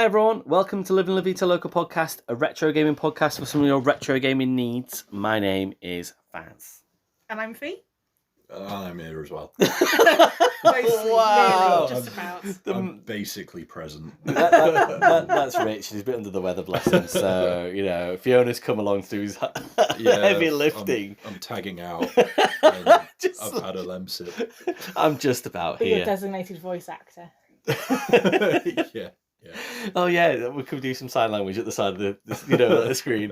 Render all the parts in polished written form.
Hi everyone, welcome to Living La Vita Loca Podcast, a retro gaming podcast for some of your retro gaming needs. My name is Faz. And I'm Fee. I'm here as well. Mostly, Wow. nearly, just about. I'm basically present. That's Rich, he's a bit under the weather, bless him. So, Fiona's come along through his heavy lifting. I'm tagging out. And I've had a lemsip. I'm just about Be here. your designated voice actor. Yeah. Oh yeah, we could do some sign language at the side of the screen.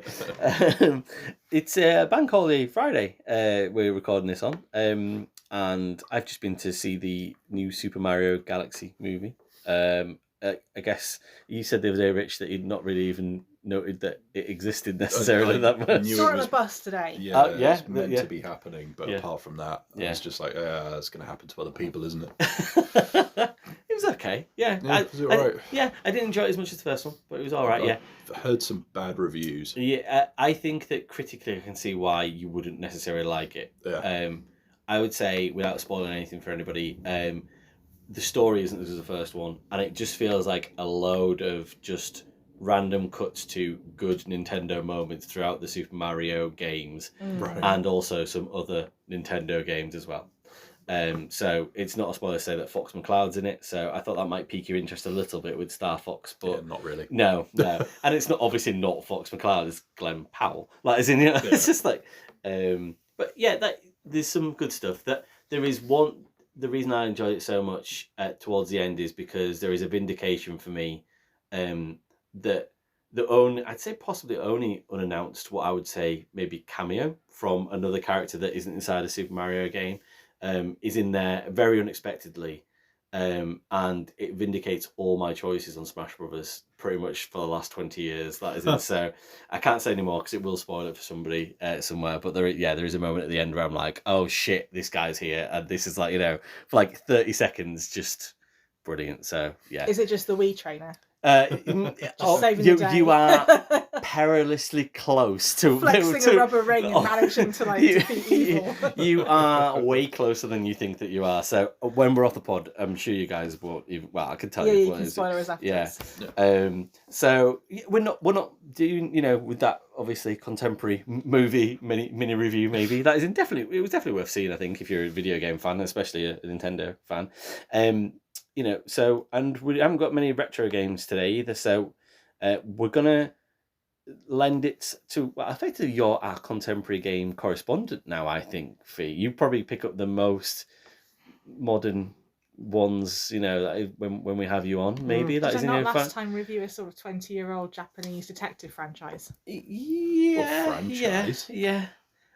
It's Bank Holiday Friday. We're recording this on, and I've just been to see the new Super Mario Galaxy movie. I guess you said the other day, Rich, that you'd not really even noted that it existed necessarily that much. Saw it on the bus today. Yeah, yeah, it's meant to be happening, but apart from that, it's just like, it's going to happen to other people, isn't it? It was okay. Yeah, was it alright? I didn't enjoy it as much as the first one, but it was all right. Yeah, I've heard some bad reviews. Yeah, I think that critically, I can see why you wouldn't necessarily like it. Yeah. I would say, without spoiling anything for anybody, the story isn't as the first one, and it just feels like a load of just random cuts to good Nintendo moments throughout the Super Mario games, Right. and also some other Nintendo games as well. So it's not a spoiler to say that Fox McCloud's in it, so I thought that might pique your interest a little bit with Star Fox, but not really. No, and it's not obviously not Fox McCloud, it's Glenn Powell. It's just like, but yeah, there's some good stuff. That there is one. The reason I enjoyed it so much towards the end is because there is a vindication for me, that I'd say possibly only unannounced, what I would say maybe cameo from another character that isn't inside a Super Mario game. Is in there very unexpectedly, and it vindicates all my choices on Smash Brothers pretty much for the last 20 years. That is it. So I can't say any more because it will spoil it for somebody somewhere. But there is a moment at the end where I'm like, oh shit, this guy's here, and this is like, for like 30 seconds, just brilliant. So yeah. Is it just the Wii trainer? Saving the day. You are perilously close to flexing a rubber ring and managing to defeat evil. You are way closer than you think that you are. So when we're off the pod, I'm sure you guys won't even. Well, I can tell you. Yeah, you can spoil us afterwards. Yeah. So we're not doing with that obviously contemporary movie mini review. Maybe that is it was definitely worth seeing. I think if you're a video game fan, especially a Nintendo fan. So, and we haven't got many retro games today either, so we're going to lend it to, effectively you're our contemporary game correspondent now, I think, Fee. You probably pick up the most modern ones, when we have you on, maybe. Did I not last time review a sort of 20-year-old Japanese detective franchise? Yeah.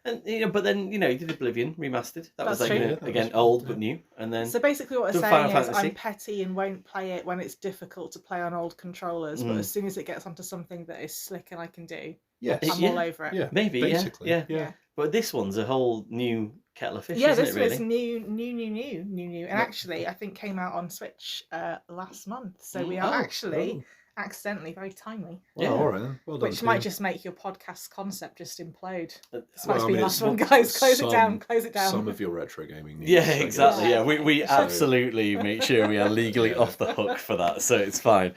And but then you did Oblivion remastered. That was That's like true. again old but new. And then So basically, what we're Final saying is, Fantasy. I'm petty and won't play it when it's difficult to play on old controllers. But as soon as it gets onto something that is slick and I can do, Yes. I'm all over it. Yeah. maybe basically. yeah. But this one's a whole new kettle of fish. Yeah, isn't this it, really? was new, and actually, I think came out on Switch last month. So we are actually accidentally very timely. Well, all right then. Well done. Which might just make your podcast concept just implode. This Well, might I be mean, the last it's one, not guys. Close it some- down. Some of your retro gaming needs. Yeah, I guess. exactly. Yeah, we So- absolutely make sure we are legally off the hook for that, so it's fine.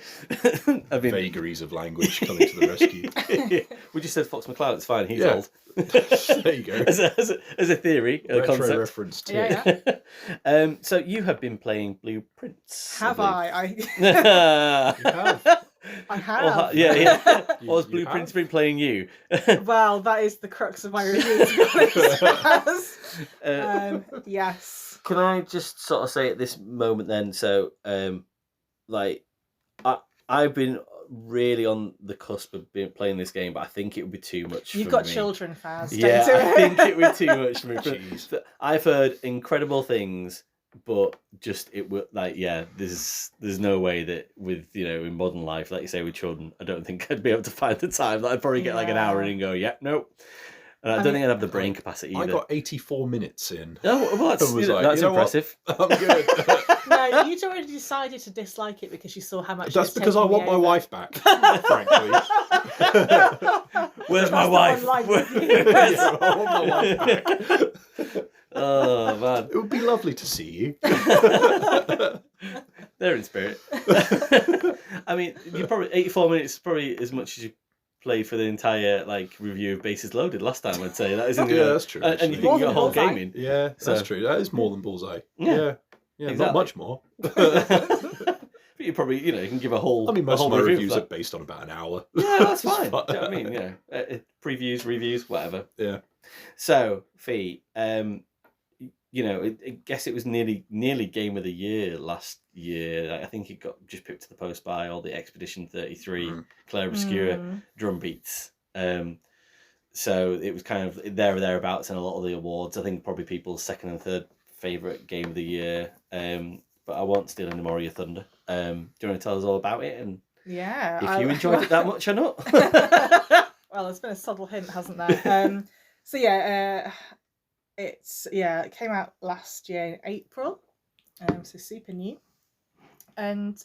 I mean, Vagaries of language coming to the rescue. we just said Fox McCloud. It's fine. He's Yeah. old. There you go. as a theory, a Retro concept. reference too. Yeah. So you have been playing Blueprints. Have I? You have. I have. Yeah. You- Or has you Blueprints have. been playing you? Well, that is the crux of my review, to be honest. Yes. Can I just sort of say at this moment then? So, I've been really on the cusp of playing this game, but I think it would be too much. You've for got me. children, Faz. Yeah, Don't do I it. think it would be too much for me. Jeez. I've heard incredible things, but just it would there's no way that with in modern life, like you say with children, I don't think I'd be able to find the time. I'd probably get like an hour in and go, nope. And I don't think I'd have the brain capacity either. I got 84 minutes in. Oh, well, that's, I was like, that's you know what? impressive. I'm good. No, you'd already decided to dislike it because you saw how much. That's it was because I taking want you my over. wife back, frankly. Where's my That's the wife? one line review. Yeah, I want my wife back. Oh, man. It would be lovely to see you. They're in spirit. I mean, you probably 84 minutes, probably as much as you played for the entire review of Bases Loaded last time. I'd say that isn't. That's true. And you think you got a whole game in. Yeah, that's true. That is more than Bullseye. Yeah, exactly. Not much more. But you probably, you can give a whole. I mean, most of my reviews are based on about an hour. Yeah, that's fine. Do you know what I mean? Previews, reviews, whatever. Yeah. So, Fee, I guess it was nearly game of the year last year. I think it got just picked to the post by all the Expedition 33, Clair Obscure drum beats. So it was kind of there or thereabouts in a lot of the awards. I think probably people's second and third favourite game of the year. But I won't steal any more of your thunder. Do you want to tell us all about it? And if you enjoyed it that much or not? Well, there's been a subtle hint, hasn't there? It came out last year in April, so super new. And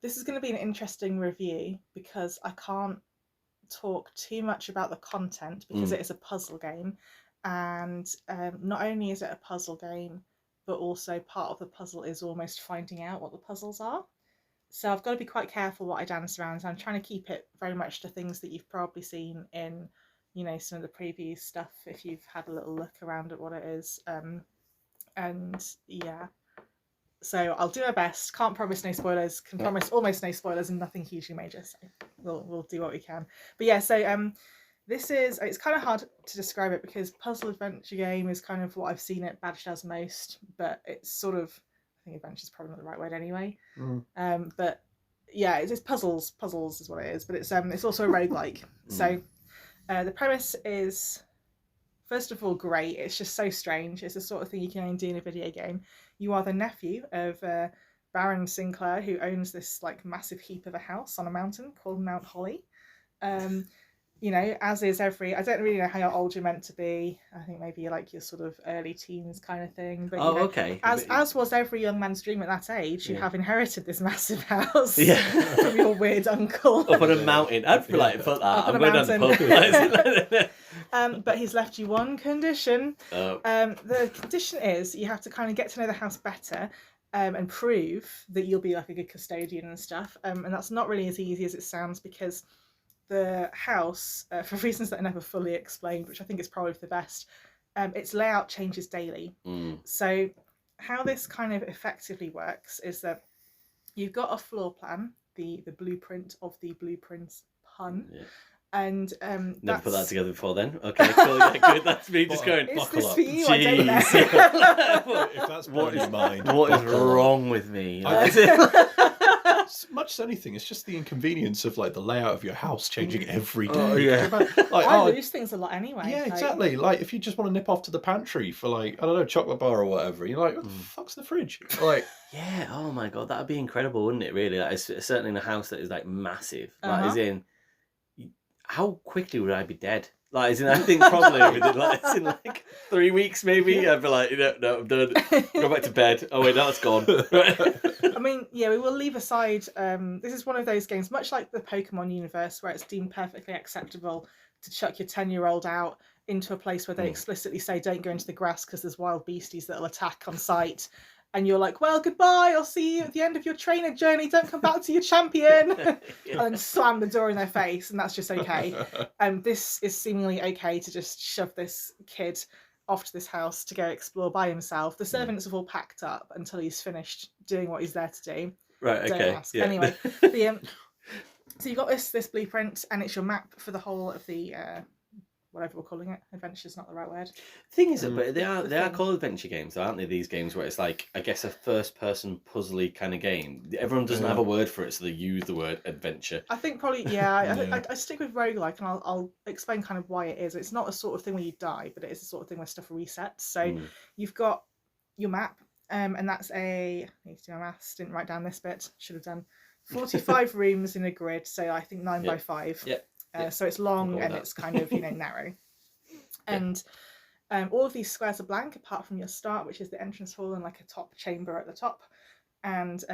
this is going to be an interesting review because I can't talk too much about the content because it is a puzzle game, and not only is it a puzzle game, but also part of the puzzle is almost finding out what the puzzles are. So I've got to be quite careful what I dance around. So I'm trying to keep it very much to things that you've probably seen in, some of the preview stuff if you've had a little look around at what it is. So I'll do my best. Can't promise no spoilers. Can promise almost no spoilers and nothing hugely major. So we'll do what we can. But it's kind of hard to describe it because puzzle adventure game is kind of what I've seen it badged as most, but it's sort of, I think adventure is probably not the right word anyway. But yeah, it's puzzles is what it is, but it's also a roguelike. So the premise is, first of all, great. It's just so strange. It's the sort of thing you can only do in a video game. You are the nephew of Baron Sinclair, who owns this massive heap of a house on a mountain called Mount Holly. As is every, I don't really know how old you're meant to be. I think maybe you're your sort of early teens kind of thing. But okay. As was every young man's dream at that age, you have inherited this massive house from your weird uncle. Up on a mountain. I'd be fuck that. I'm going down the pub. But he's left you one condition. The condition is you have to kind of get to know the house better. And prove that you'll be a good custodian and stuff. And that's not really as easy as it sounds because the house, for reasons that are never fully explained, which I think is probably for the best, its layout changes daily. So how this kind of effectively works is that you've got a floor plan, the blueprint of the blueprints pun. Yeah. And never put that together before then. Okay, cool, yeah, good. That's me just going, buckle up. Jeez. I don't know. If that's what is mine. What is wrong with me? Much as anything, it's just the inconvenience of the layout of your house changing every day. Oh yeah. I lose things a lot anyway. Yeah, exactly. If you just want to nip off to the pantry for I don't know, chocolate bar or whatever, you're what the fuck's the fridge? Yeah. Oh my god, that'd be incredible, wouldn't it? Really, it's certainly in a house that is massive. As in, how quickly would I be dead? I think probably within 3 weeks maybe. I'd be no, I'm done. Go back to bed. Oh wait, no, it's gone. I mean, yeah, we will leave aside. This is one of those games, much like the Pokemon universe, where it's deemed perfectly acceptable to chuck your 10-year-old out into a place where they explicitly say don't go into the grass because there's wild beasties that'll attack on sight. And you're well, goodbye, I'll see you at the end of your trainer journey, don't come back to your champion. And then slam the door in their face, and that's just okay. This is seemingly okay to just shove this kid off to this house to go explore by himself. The servants have all packed up until he's finished doing what he's there to do. Right, okay. Don't ask. Yeah. Anyway, so you've got this blueprint, and it's your map for the whole of the... whatever we're calling it. Adventure's not the right word. The thing is, but they are called adventure games, aren't they? These games where it's I guess a first-person puzzly kind of game. Everyone doesn't have a word for it, so they use the word adventure. I think probably, I stick with roguelike, and I'll explain kind of why it is. It's not a sort of thing where you die, but it is a sort of thing where stuff resets. So you've got your map, and that's I need to do my maths, didn't write down this bit, should have done. 45 rooms in a grid, so I think 9 by 5. Yeah. So it's long and it's kind of narrow, and all of these squares are blank apart from your start, which is the entrance hall and a top chamber at the top. And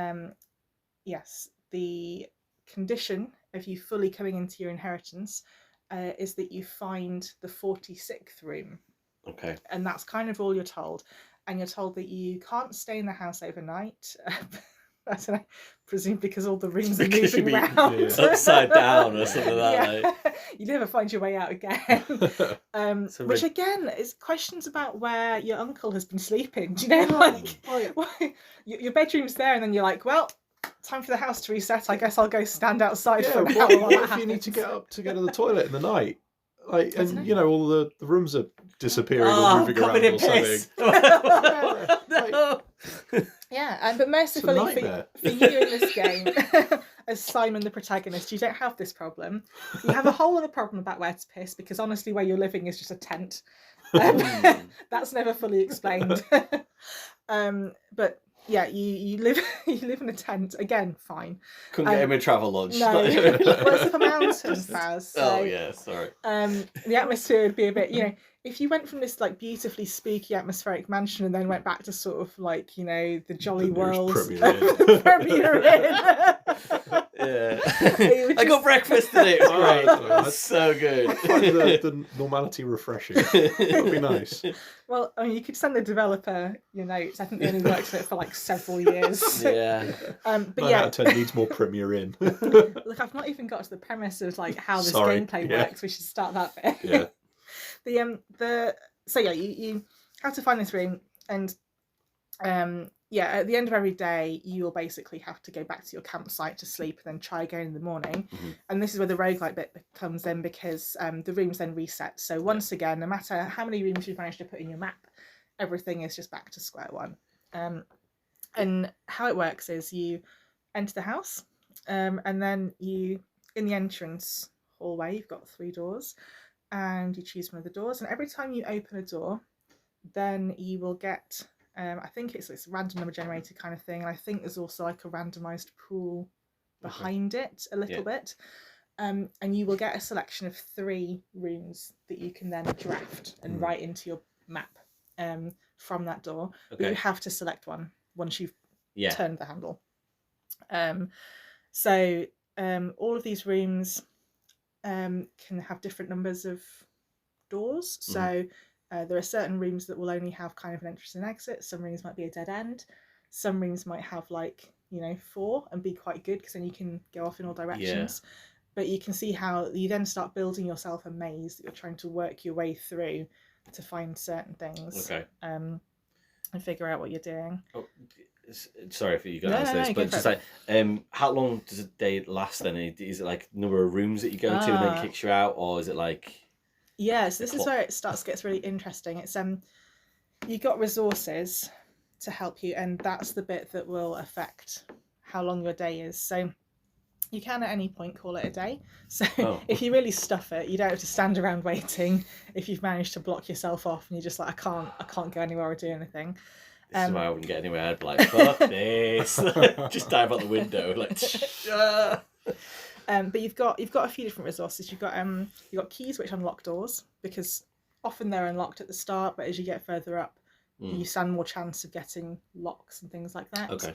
yes, the condition of you fully coming into your inheritance is that you find the 46th room. Okay. And that's kind of all you're told. And you're told that you can't stay in the house overnight. I don't know, presume because all the rooms are moving around. Upside down or something like that. Like. You never find your way out again. Which again is questions about where your uncle has been sleeping. Do you know, like your bedroom's there, and then you're like, well, time for the house to reset. I guess I'll go stand outside for a while. What if you need to get up to go to the toilet in the night? Like, and you know, all the rooms are disappearing or moving around or something. No. Yeah, but mercifully for you in this game, as Simon the protagonist, you don't have this problem. You have a whole other problem about where to piss, because honestly where you're living is just a tent. That's never fully explained. But yeah, you live in a tent. Again, fine. Couldn't get him a travel lodge. No, well, it's up a mountain, Faz. So, oh yeah, sorry. The atmosphere would be a bit, you know, if you went from this like beautifully spooky atmospheric mansion and then went back to sort of like, you know, the jolly world Premier Inn. Yeah. I got breakfast today. It was great. That's so good. I find the normality refreshing. That'd be nice. Well, I mean, you could send the developer your notes. I think they only worked on it for like several years. Yeah. But 9 out of 10 needs more Premier Inn. Look, I've not even got to the premise of like how this gameplay works. We should start that bit. Yeah. So yeah, you have to find this room, and at the end of every day you will basically have to go back to your campsite to sleep and then try again in the morning. And this is where the roguelike bit comes in, because the rooms then reset. So once again, no matter how many rooms you've managed to put in your map, everything is just back to square one. And how it works is you enter the house, and then you, in the entrance hallway, you've got 3 doors, and you choose one of the doors, and every time you open a door, then you will get I think it's a random number generator kind of thing, and I think there's also like a randomized pool behind it a little bit, and you will get a selection of 3 rooms that you can then draft and write into your map from that door. But you have to select one once you've turned the handle. So all of these rooms can have different numbers of doors. So there are certain rooms that will only have kind of an entrance and exit. Some rooms might be a dead end. Some rooms might have 4 and be quite good, because then you can go off in all directions. But you can see how you then start building yourself a maze that you're trying to work your way through to find certain things. And figure out what you're doing. Oh, sorry if you got to answer this, but just like, how long does a day last then? Is it like number of rooms that you go to and then kicks you out, or is it like... Yeah, so this is where it gets really interesting. It's you got resources to help you, and that's the bit that will affect how long your day is. So you can at any point call it a day. So if you really stuff it, you don't have to stand around waiting. If you've managed to block yourself off and you're just like, I can't go anywhere or do anything. This is why I wouldn't get anywhere. I'd be like, fuck this. Just dive out the window. Like, but you've got a few different resources. You've got keys which unlock doors, because often they're unlocked at the start, but as you get further up, you stand more chance of getting locks and things like that. Okay.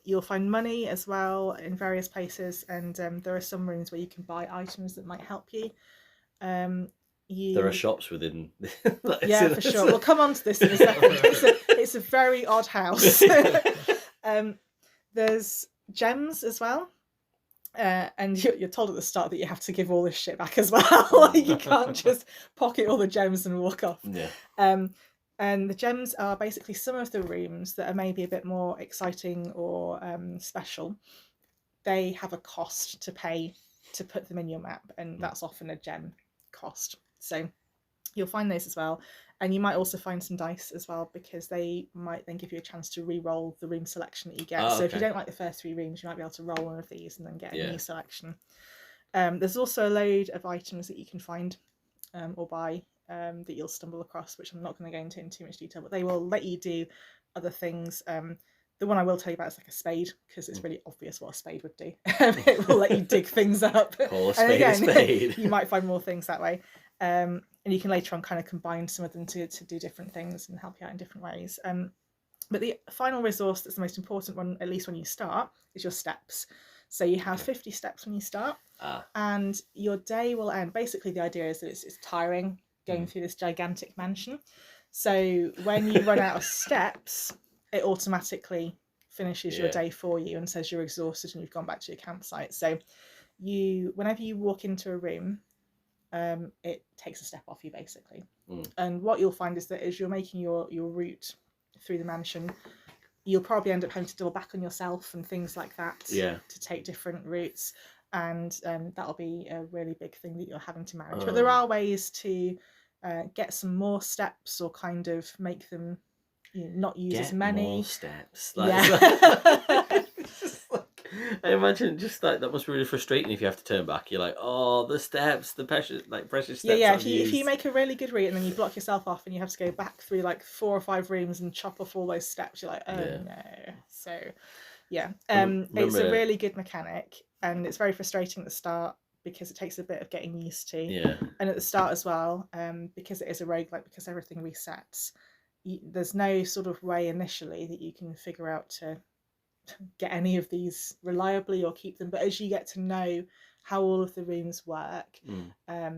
You'll find money as well in various places, and there are some rooms where you can buy items that might help you. There are shops within. Yeah, for sure. We'll come on to this in a second. It's a very odd house. There's gems as well. And you're told at the start that you have to give all this shit back as well. You can't just pocket all the gems and walk off. And the gems are basically some of the rooms that are maybe a bit more exciting or special. They have a cost to pay to put them in your map, and that's often a gem cost. So you'll find those as well. And you might also find some dice as well, because they might then give you a chance to re-roll the room selection that you get. So if you don't like the first 3 rooms, you might be able to roll one of these and then get a new selection. There's also a load of items that you can find or buy that you'll stumble across, which I'm not going to go into in too much detail, but they will let you do other things. The one I will tell you about is like a spade, because it's really obvious what a spade would do. It will let you dig things up. Call a spade a spade. You might find more things that way. And you can later on kind of combine some of them to do different things and help you out in different ways. But the final resource that's the most important one, at least when you start, is your steps. So you have 50 steps when you start, and your day will end. Basically, the idea is that it's tiring going through this gigantic mansion. So when you run out of steps, it automatically finishes your day for you and says you're exhausted and you've gone back to your campsite. So whenever you walk into a room, it takes a step off you basically. And what you'll find is that as you're making your route through the mansion, you'll probably end up having to double back on yourself and things like that to take different routes, and that'll be a really big thing that you're having to manage. But there are ways to get some more steps, or kind of make them not use as many more steps. I imagine just like that must be really frustrating if you have to turn back. You're like, oh, the steps, the precious steps. If you make a really good route and then you block yourself off and you have to go back through like 4 or 5 rooms and chop off all those steps, you're like, oh no. So it's a really good mechanic, and it's very frustrating at the start because it takes a bit of getting used to. And at the start as well, because it is a roguelike, because everything resets, there's no sort of way initially that you can figure out to get any of these reliably or keep them, but as you get to know how all of the rooms work,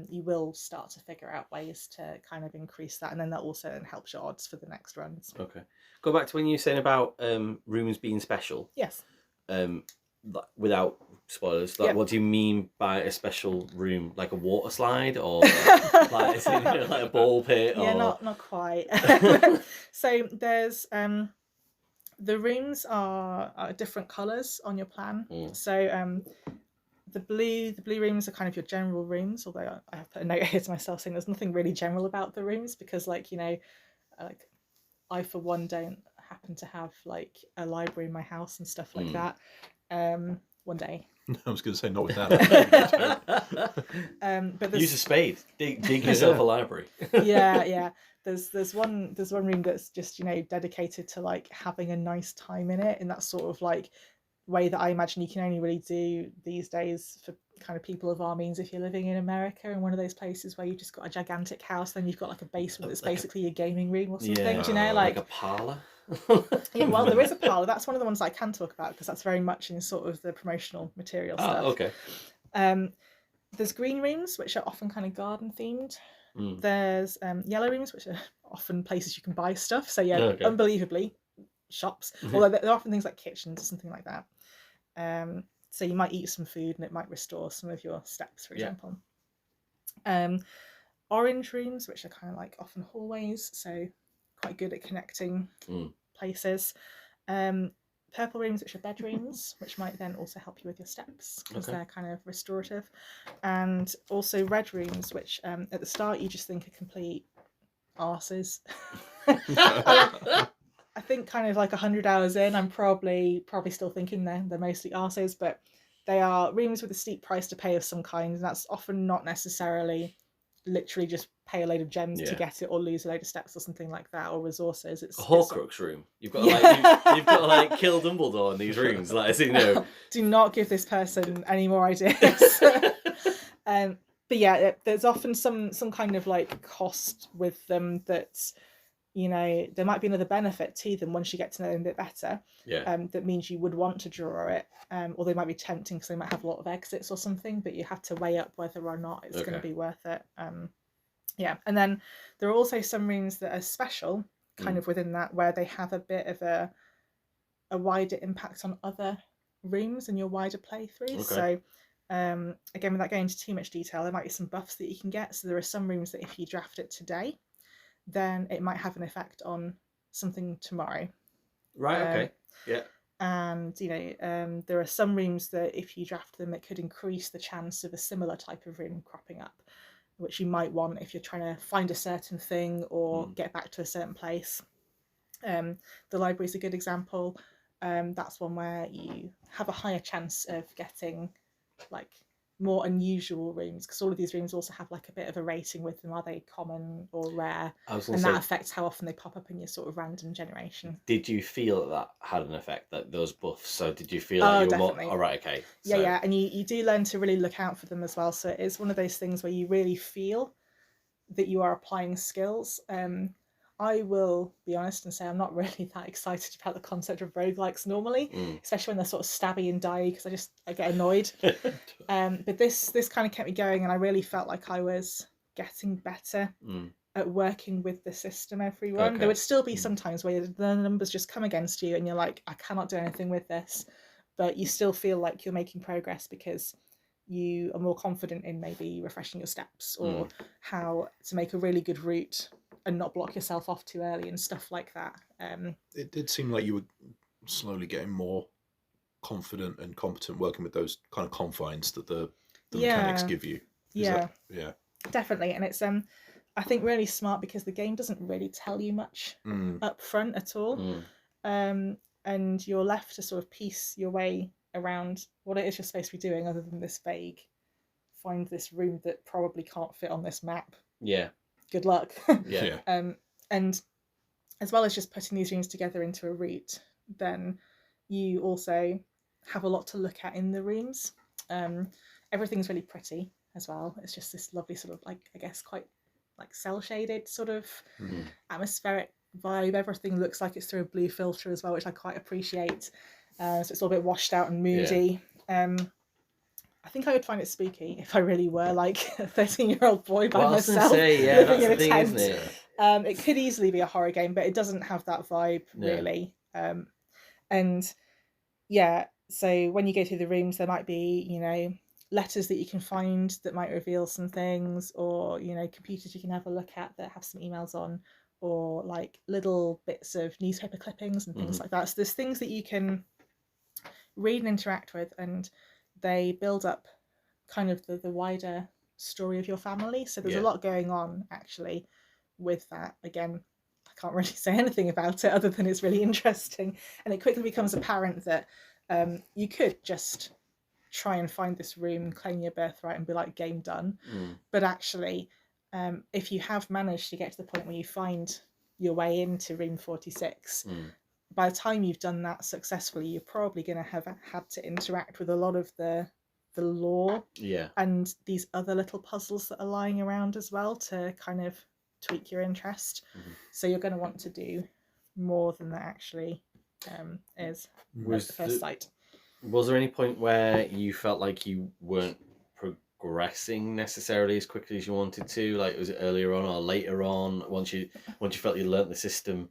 you will start to figure out ways to kind of increase that, and then that also helps your odds for the next runs. Okay, go back to when you were saying about rooms being special. Yes. Without spoilers, what do you mean by a special room? Like a water slide, or like, is it, like a ball pit? Or... Yeah, not quite. So there's the rooms are different colours on your plan. So the blue rooms are kind of your general rooms, although I have put a note here to myself saying there's nothing really general about the rooms, because like I for one don't happen to have like a library in my house and stuff like that. One day. I was going to say not with that. But use a spade, dig yourself a library. There's one room that's just dedicated to like having a nice time in it, in that sort of like way that I imagine you can only really do these days for kind of people of our means if you're living in America, in one of those places where you've just got a gigantic house, then you've got like a basement that's basically your gaming room or something. Like a parlour. Well, there is a parlour. That's one of the ones I can talk about because that's very much in sort of the promotional material stuff. Okay. There's green rooms, which are often kind of garden themed. There's yellow rooms, which are often places you can buy stuff. So unbelievably, shops. Although they're often things like kitchens or something like that. So you might eat some food and it might restore some of your steps, for example. Orange rooms, which are kind of like often hallways, so quite good at connecting places. Purple rooms, which are bedrooms, which might then also help you with your steps because they're kind of restorative. And also red rooms, which at the start you just think are complete arses. I think kind of like 100 hours in, I'm probably still thinking they're mostly arses, but they are rooms with a steep price to pay of some kind, and that's often not necessarily literally just pay a load of gems to get it, or lose a load of steps or something like that, or resources. It's a Horcrux room. You've got to you've got to like kill Dumbledore in these rooms. Like, do not give this person any more ideas. But yeah, there's often some kind of like cost with them that's, there might be another benefit to them once you get to know them a bit better. That means you would want to draw it, or they might be tempting because they might have a lot of exits or something, but you have to weigh up whether or not it's going to be worth it. And then there are also some rooms that are special kind of within that, where they have a bit of a wider impact on other rooms in your wider playthrough. So again, without going into too much detail, there might be some buffs that you can get. So there are some rooms that if you draft it today, then it might have an effect on something tomorrow. Right, okay. Yeah. And, there are some rooms that if you draft them, it could increase the chance of a similar type of room cropping up, which you might want if you're trying to find a certain thing or get back to a certain place. The library is a good example. That's one where you have a higher chance of getting like more unusual rooms, because all of these rooms also have like a bit of a rating with them. Are they common or rare? That affects how often they pop up in your sort of random generation. Did you feel that had an effect, that those buffs? So did you feel like you were definitely. more... Oh, right, okay. Yeah, and you do learn to really look out for them as well. So it is one of those things where you really feel that you are applying skills. I will be honest and say I'm not really that excited about the concept of roguelikes normally, especially when they're sort of stabby and die, because I get annoyed. But this kind of kept me going, and I really felt like I was getting better at working with the system, everyone. Okay. There would still be some times where the numbers just come against you and you're like, I cannot do anything with this, but you still feel like you're making progress because you are more confident in maybe refreshing your steps or how to make a really good route and not block yourself off too early and stuff like that. It did seem like you were slowly getting more confident and competent working with those kind of confines that the mechanics give you. Yeah, Definitely. And it's I think really smart because the game doesn't really tell you much up front at all. And you're left to sort of piece your way around what it is you're supposed to be doing, other than this vague, find this room that probably can't fit on this map. Yeah. Good luck. Yeah. And as well as just putting these rooms together into a route, then you also have a lot to look at in the rooms. Everything's really pretty as well. It's just this lovely sort of like, I guess, quite like cell shaded sort of atmospheric vibe. Everything looks like it's through a blue filter as well, which I quite appreciate. So it's all a bit washed out and moody. I think I would find it spooky if I really were like a 13-year-old boy by myself. Living in a tent. Isn't it? It could easily be a horror game, but it doesn't have that vibe really. And yeah, so when you go through the rooms, there might be, you know, letters that you can find that might reveal some things, or, you know, computers you can have a look at that have some emails on, or like little bits of newspaper clippings and things like that. So there's things that you can read and interact with, and they build up kind of the wider story of your family. So there's a lot going on actually with that. Again, I can't really say anything about it other than it's really interesting, and it quickly becomes apparent that you could just try and find this room, claim your birthright and be like, game done. But actually, if you have managed to get to the point where you find your way into room 46, by the time you've done that successfully, you're probably going to have had to interact with a lot of the lore and these other little puzzles that are lying around as well to kind of tweak your interest. So you're going to want to do more than that actually is at the first sight. Was there any point where you felt like you weren't progressing necessarily as quickly as you wanted to? Like, was it earlier on or later on, once you felt you learnt the system,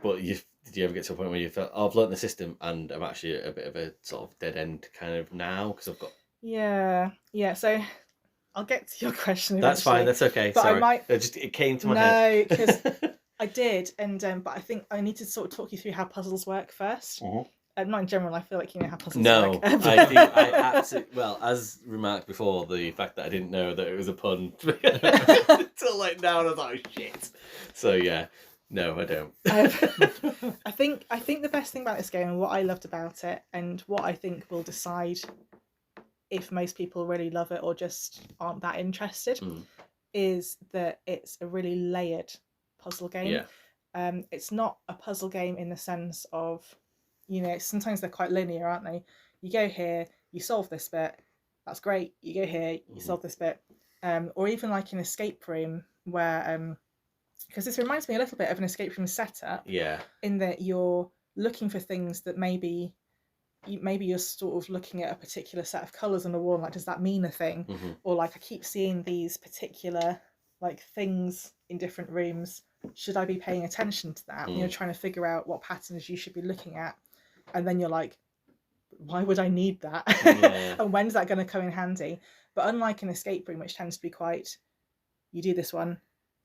but did you ever get to a point where you felt, I've learnt the system and I'm actually a bit of a sort of dead end kind of now because I've got... Yeah, so I'll get to your question eventually. That's fine, that's okay. But sorry. It came to my head. No, because I did, and but I think I need to sort of talk you through how puzzles work first. Not in general, I feel like you know how puzzles work. I think I absolutely... Well, as remarked before, the fact that I didn't know that it was a pun until like now, and I was like, oh, shit. So yeah, no, I don't. I think the best thing about this game and what I loved about it, and what I think will decide if most people really love it or just aren't that interested, is that it's a really layered puzzle game. It's not a puzzle game in the sense of, you know, sometimes they're quite linear, aren't they? You go here, you solve this bit, that's great. You go here, you solve this bit. Or even like an escape room where, because this reminds me a little bit of an escape room setup. In that you're looking for things that maybe you're sort of looking at a particular set of colours on the wall, and like, does that mean a thing? Or like, I keep seeing these particular like things in different rooms. Should I be paying attention to that? And you're trying to figure out what patterns you should be looking at. And then you're like, why would I need that? And when's that going to come in handy? But unlike an escape room, which tends to be quite, you do this one,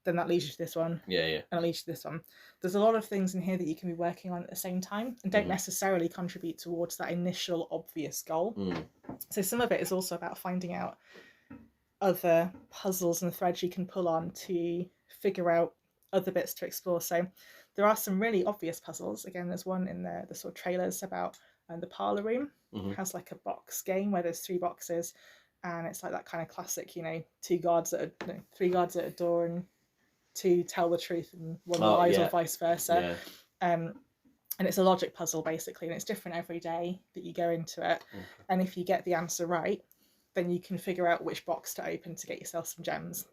then that leads you to this one, and that leads you to this one. There's a lot of things in here that you can be working on at the same time and don't necessarily contribute towards that initial obvious goal. So some of it is also about finding out other puzzles and threads you can pull on to figure out other bits to explore. So there are some really obvious puzzles. Again, there's one in the sort of trailers about the parlour room. It has like a box game where there's 3 boxes, and it's like that kind of classic, you know, 3 guards at a door and 2 tell the truth and 1 lies, or vice versa. And it's a logic puzzle basically, and it's different every day that you go into it. And if you get the answer right, then you can figure out which box to open to get yourself some gems.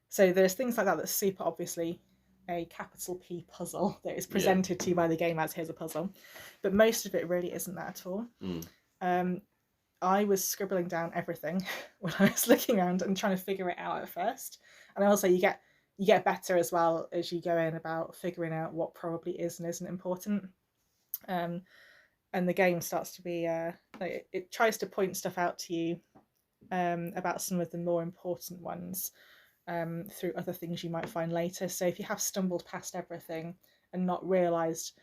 So there's things like that that's super obviously a capital P puzzle that is presented to you by the game as here's a puzzle, but most of it really isn't that at all. I was scribbling down everything when I was looking around and trying to figure it out at first, and also you get you get better as well as you go in about figuring out what probably is and isn't important. And the game starts to be like it tries to point stuff out to you about some of the more important ones through other things you might find later. So if you have stumbled past everything and not realised,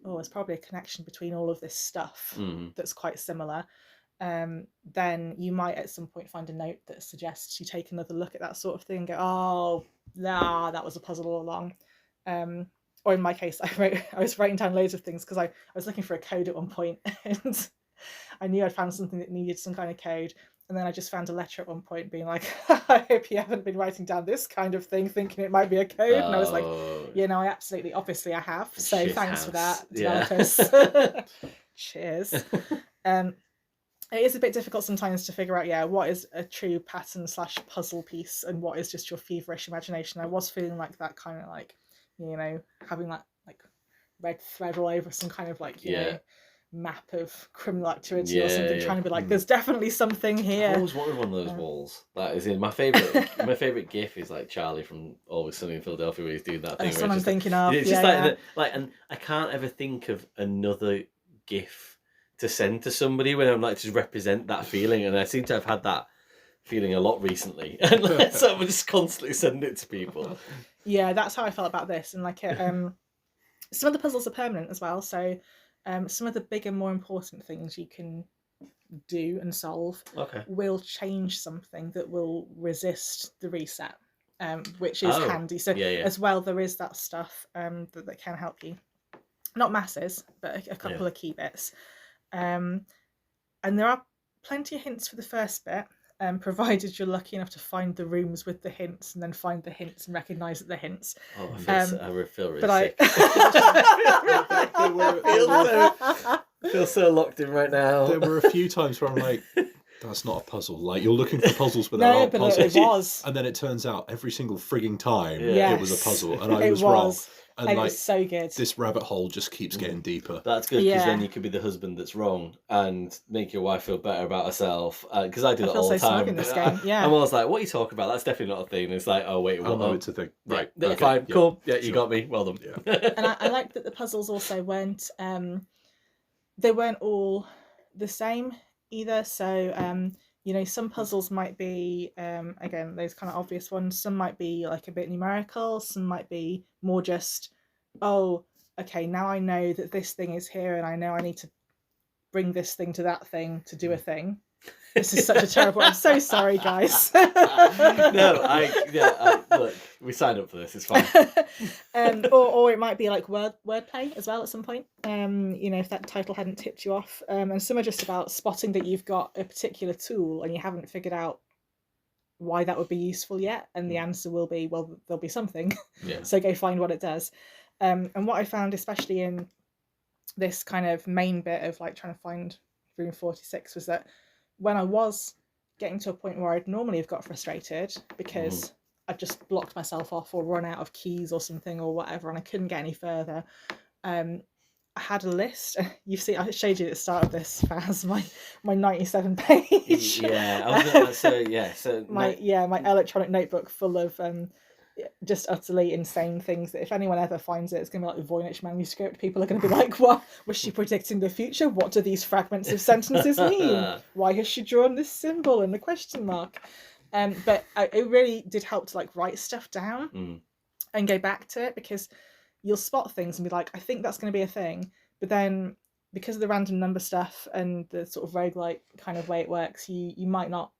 oh, there's probably a connection between all of this stuff that's quite similar, then you might at some point find a note that suggests you take another look at that sort of thing and go, oh, nah, that was a puzzle all along. Or in my case, I was writing down loads of things because I was looking for a code at one point and I knew I'd found something that needed some kind of code. And then I just found a letter at one point being like, I hope you haven't been writing down this kind of thing thinking it might be a code. And I was like, I absolutely, obviously I have. So Shit thanks house. for that, Yeah. developers. Cheers. It is a bit difficult sometimes to figure out, what is a true pattern/puzzle piece and what is just your feverish imagination. I was feeling like that kind of like, having that like red thread all over some kind of like, map of criminal activity or something, trying to be like, there's definitely something here. I've always wanted one of those walls. That is in my favourite. My favourite GIF is like Charlie from Always Sunny in Philadelphia, where he's doing that thing. That's what I'm thinking of. It's just and I can't ever think of another GIF to send to somebody when I'm like to represent that feeling, and I seem to have had that feeling a lot recently, and so I'm just constantly sending it to people. Yeah, that's how I felt about this, and like some of the puzzles are permanent as well, so. Some of the bigger, more important things you can do and solve will change something that will resist the reset, which is handy. So as well, there is that stuff that can help you. Not masses, but a couple of key bits. And there are plenty of hints for the first bit, provided you're lucky enough to find the rooms with the hints and then find the hints and recognise that the hints. Oh, I feel really but sick. I feel so locked in right now. There were a few times where I'm like, that's not a puzzle. Like, you're looking for puzzles, but there aren't puzzles. It was. And then it turns out every single frigging time Yes. it was a puzzle, and I was wrong. And it like, was so good. This rabbit hole just keeps getting deeper. That's good, because then you could be the husband that's wrong and make your wife feel better about herself. Because I do that all the time. Smug in this game. Yeah. I'm always like, what are you talking about? That's definitely not a thing. And it's like, oh wait, no, it's a thing. Right. Yeah, Okay. fine, cool. Yeah, you Sure. got me. Well done. Yeah. And I like that the puzzles also weren't they weren't all the same either. So some puzzles might be again, those kind of obvious ones. Some might be like a bit numerical, some might be more just, oh, okay, now I know that this thing is here and I know I need to bring this thing to that thing to do a thing. This is such a terrible. I'm so sorry, guys. Look, we signed up for this. It's fine. Or it might be like wordplay as well at some point. If that title hadn't tipped you off. And some are just about spotting that you've got a particular tool and you haven't figured out why that would be useful yet. And the answer will be, well, there'll be something. Yeah. So go find what it does. And what I found, especially in this kind of main bit of like trying to find room 46, was that when I was getting to a point where I'd normally have got frustrated because I'd just blocked myself off or run out of keys or something or whatever, and I couldn't get any further, I had a list. You've seen, I showed you at the start of this, Faz, my 97 page. My electronic notebook full of just utterly insane things that if anyone ever finds it, it's going to be like the Voynich manuscript. People are going to be like, what? Was she predicting the future? What do these fragments of sentences mean? Why has she drawn this symbol and the question mark? But it really did help to like write stuff down and go back to it, because you'll spot things and be like, I think that's going to be a thing. But then because of the random number stuff and the sort of roguelike kind of way it works, you might not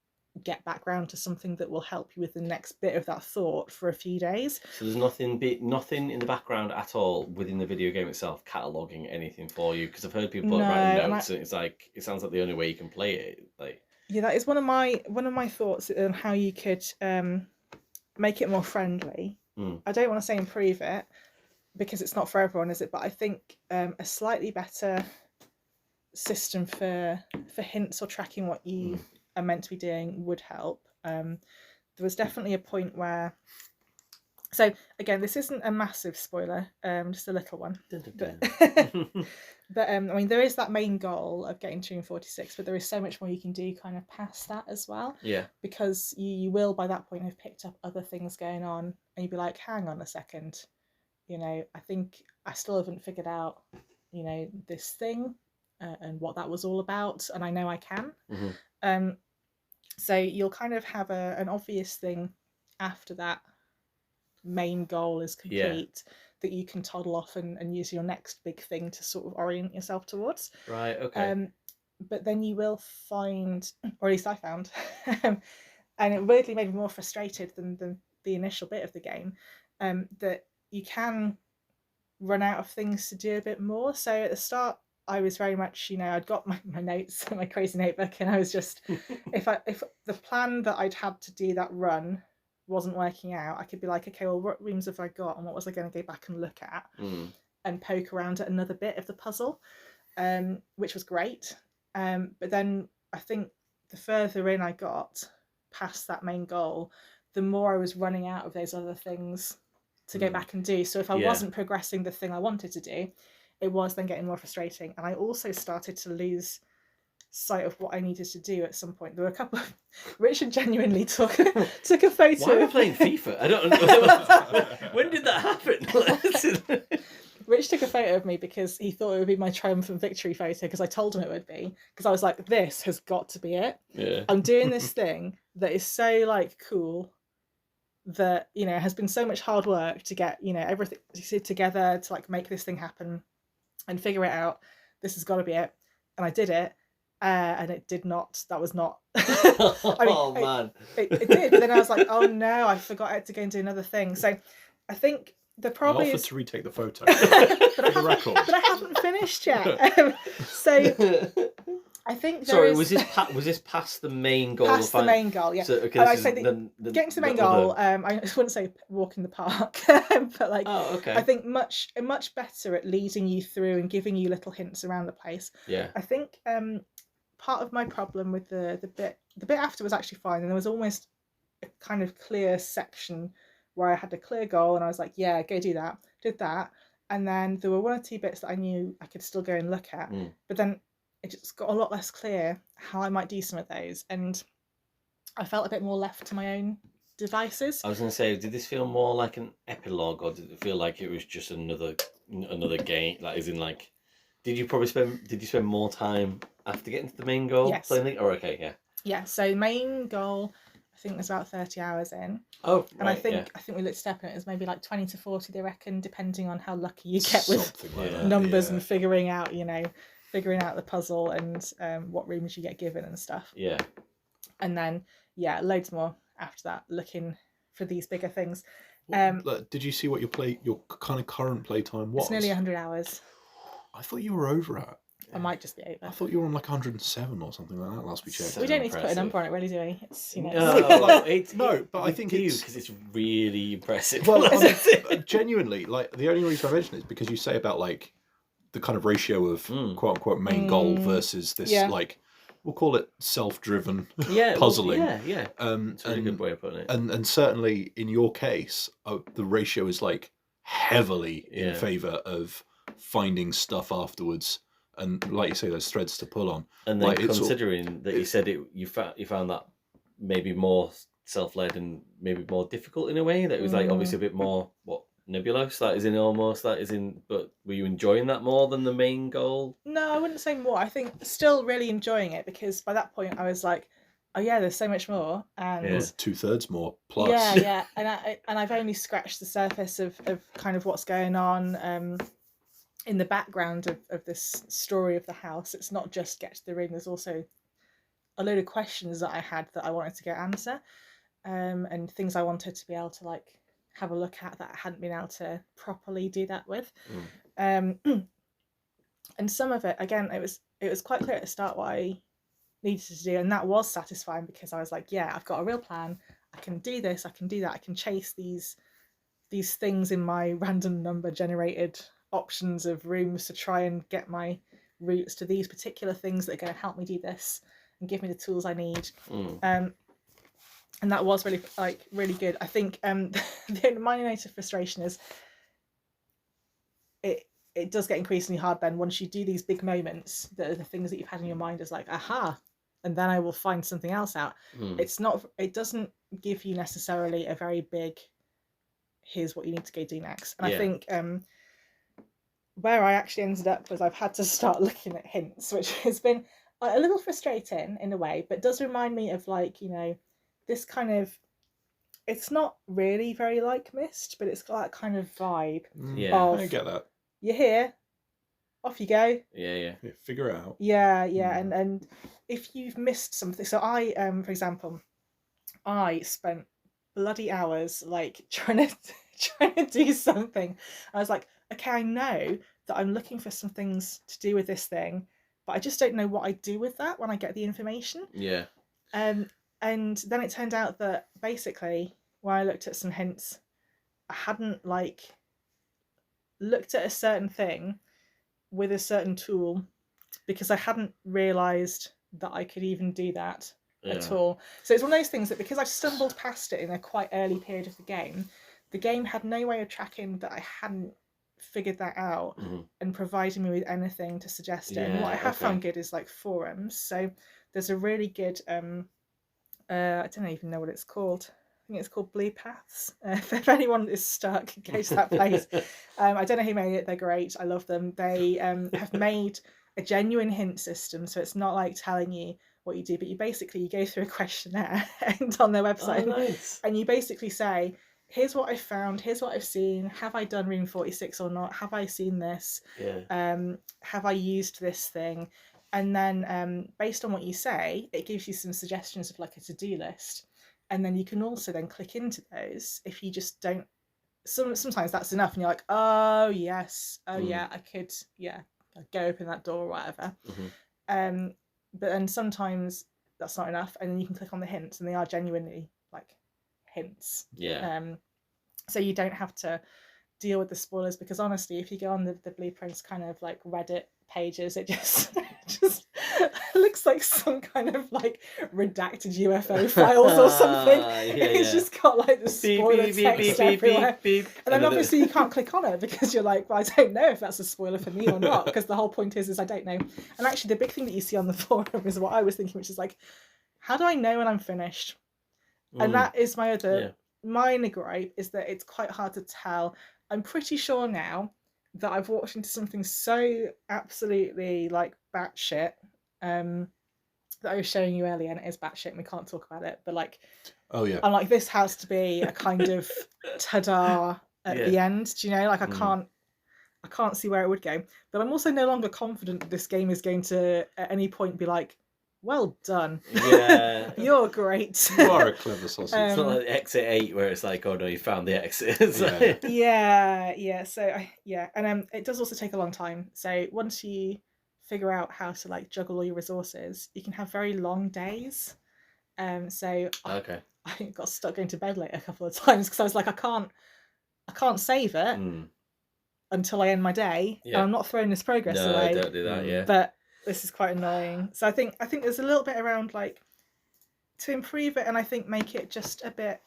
get background to something that will help you with the next bit of that thought for a few days. So there's nothing in the background at all within the video game itself cataloguing anything for you, because I've heard people writing notes and it's like, it sounds like the only way you can play it. Like, yeah, that is one of my thoughts on how you could make it more friendly. I don't want to say improve it, because it's not for everyone, is it? But I think a slightly better system for hints or tracking what you are meant to be doing would help. There was definitely a point where So again, this isn't a massive spoiler, just a little one. Dun, dun, But, dun. but I mean, there is that main goal of getting to Room 46, but there is so much more you can do kind of past that as well. Yeah. Because you will by that point have picked up other things going on, and you'd be like, hang on a second, you know, I think I still haven't figured out, you know, this thing and what that was all about, and I know I can. Mm-hmm. So you'll kind of have an obvious thing after that main goal is complete that you can toddle off and use your next big thing to sort of orient yourself towards. Right, okay. But then you will find, or at least I found, and it weirdly made me more frustrated than the initial bit of the game, that you can run out of things to do a bit more. So at the start, I was very much, you know, I'd got my notes, my crazy notebook, and I was just, if the plan that I'd had to do that run wasn't working out, I could be like, okay, well, what rooms have I got, and what was I going to go back and look at and poke around at another bit of the puzzle, which was great. But then I think the further in I got past that main goal, the more I was running out of those other things to go back and do. So if I wasn't progressing the thing I wanted to do, it was then getting more frustrating. And I also started to lose sight of what I needed to do at some point. There were a couple of... Richard genuinely took a photo. Why am I playing FIFA? I don't know. When did that happen? Rich took a photo of me because he thought it would be my triumphant victory photo, because I told him it would be, because I was like, this has got to be it. Yeah. I'm doing this thing that is so like cool, that, you know, has been so much hard work to get, you know, everything together to like make this thing happen and figure it out. This has got to be it. And I did it. And it did not. That was not. Man. It did. But then I was like, oh no, I forgot I had to go and do another thing. So I think the problem I offered is to retake the photo. but I haven't finished yet. So I think Sorry, was this past the main goal? Past the main goal, yeah. So, okay, I say getting to the main goal. I wouldn't say walk in the park, but like, okay. I think much better at leading you through and giving you little hints around the place. Yeah. I think part of my problem with the bit after was actually fine, and there was almost a kind of clear section where I had a clear goal, and I was like, yeah, go do that. Did that, and then there were one or two bits that I knew I could still go and look at, but then it just got a lot less clear how I might do some of those, and I felt a bit more left to my own devices. I was going to say, did this feel more like an epilogue, or did it feel like it was just another game? Like, as in, like, did you spend more time after getting to the main goal? Yes. Playing it? Oh, okay, yeah. Yeah. So main goal, I think was about 30 hours in. Oh, right, and I think we looked up and it was maybe like 20 to 40, they reckon, depending on how lucky you get with like numbers and figuring out, you know, the puzzle and what rooms you get given and stuff. Yeah. And then loads more after that, looking for these bigger things. Did you see what your kind of current playtime was? It's nearly 100 hours. I thought you were over at. I might just be over. I thought you were on like 107 or something like that last we checked. We don't need to put a number on it, really, do we? It's, you know. But I think it's because it's really impressive. Well, genuinely, like the only reason I mention it is because you say about like the kind of ratio of quote unquote main goal versus this like, we'll call it self-driven puzzling. Yeah. It's a really good way of putting it. And certainly in your case, the ratio is like heavily in favour of finding stuff afterwards. And like you say, there's threads to pull on. And then considering that you said you found that maybe more self-led and maybe more difficult in a way, that it was like obviously a bit more nebulous. But were you enjoying that more than the main goal? No, I wouldn't say more. I think still really enjoying it, because by that point I was like, oh yeah, there's so much more, and 2/3 more plus. Yeah, and I've only scratched the surface of kind of what's going on in the background of this story of the house. It's not just get to the room. There's also a load of questions that I had that I wanted to get answer, and things I wanted to be able to like have a look at that I hadn't been able to properly do that with. And some of it, again, it was quite clear at the start what I needed to do, and that was satisfying, because I was like, yeah, I've got a real plan. I can do this, I can do that, I can chase these things in my random number generated options of rooms to try and get my routes to these particular things that are going to help me do this and give me the tools I need. and that was really really good. I think my native frustration is it does get increasingly hard then once you do these big moments that are the things that you've had in your mind is like, aha, and then I will find something else out. It doesn't give you necessarily a very big, here's what you need to go do next. And I think where I actually ended up was I've had to start looking at hints, which has been a little frustrating in a way, but does remind me of like, you know, this kind of, it's not really very like Myst, but it's got that kind of vibe. I get that. You're here, off you go. Yeah, figure it out. Yeah, and if you've missed something, so I for example, I spent bloody hours like trying to do something. I was like, okay, I know that I'm looking for some things to do with this thing, but I just don't know what I do with that when I get the information. Yeah. And then it turned out that basically when I looked at some hints, I hadn't like looked at a certain thing with a certain tool because I hadn't realised that I could even do that at all. So it's one of those things that because I stumbled past it in a quite early period of the game had no way of tracking that I hadn't figured that out and providing me with anything to suggest it. And what I have found good is like forums. So there's a really good I don't even know what it's called. I think it's called Blue Paths. If anyone is stuck, go to that place. I don't know who made it. They're great. I love them. They have made a genuine hint system, so it's not like telling you what you do, but you go through a questionnaire and on their website, and you basically say, here's what I've found, here's what I've seen, have I done Room 46 or not, have I seen this, have I used this thing, and then based on what you say, it gives you some suggestions of like a to-do list. And then you can also then click into those if you just don't. Sometimes that's enough, and you're like, oh yes, yeah, I could, I'd go open that door or whatever. But then sometimes that's not enough, and then you can click on the hints, and they are genuinely like hints. So you don't have to deal with the spoilers, because honestly, if you go on the Blueprints kind of like Reddit pages, it just looks like some kind of like redacted UFO files or something. It's just got like the spoiler text everywhere. And then obviously you can't click on it because you're like, well, I don't know if that's a spoiler for me or not, because the whole point is I don't know. And actually the big thing that you see on the forum is what I was thinking, which is like, how do I know when I'm finished? And that is my other minor gripe, is that it's quite hard to tell. I'm pretty sure now that I've walked into something so absolutely like batshit that I was showing you earlier, and it is batshit and we can't talk about it, but like, I'm like, this has to be a kind of ta-da at the end, do you know, like I can't see where it would go, but I'm also no longer confident that this game is going to at any point be like, well done. You're great. You are a clever sausage. It's not like Exit 8 where it's like, oh no, you found the exit. So, and it does also take a long time. So once you figure out how to like juggle all your resources, you can have very long days. I got stuck going to bed late a couple of times because I was like, I can't save it until I end my day. And I'm not throwing this progress away. No, don't do that, But this is quite annoying. So I think there's a little bit around like to improve it, and I think make it just a bit,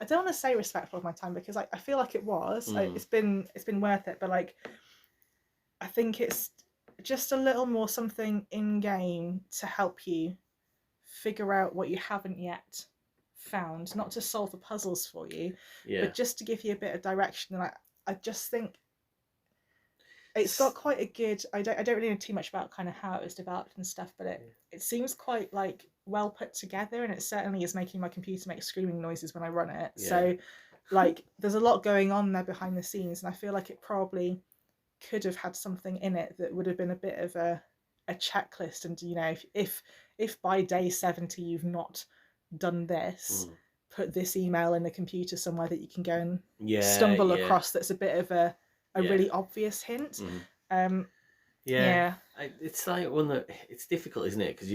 I don't want to say respectful of my time, because I feel like it was. It's been worth it, but like I think it's just a little more something in game to help you figure out what you haven't yet found, not to solve the puzzles for you, but just to give you a bit of direction. And I just think it's got quite a good, I don't really know too much about kind of how it was developed and stuff, but it seems quite like well put together, and it certainly is making my computer make screaming noises when I run it. So like there's a lot going on there behind the scenes, and I feel like it probably could have had something in it that would have been a bit of a checklist, and you know, if by day 70 you've not done this, put this email in the computer somewhere that you can go and stumble across, that's a bit of a really obvious hint. It's like one that it's difficult, isn't it? Because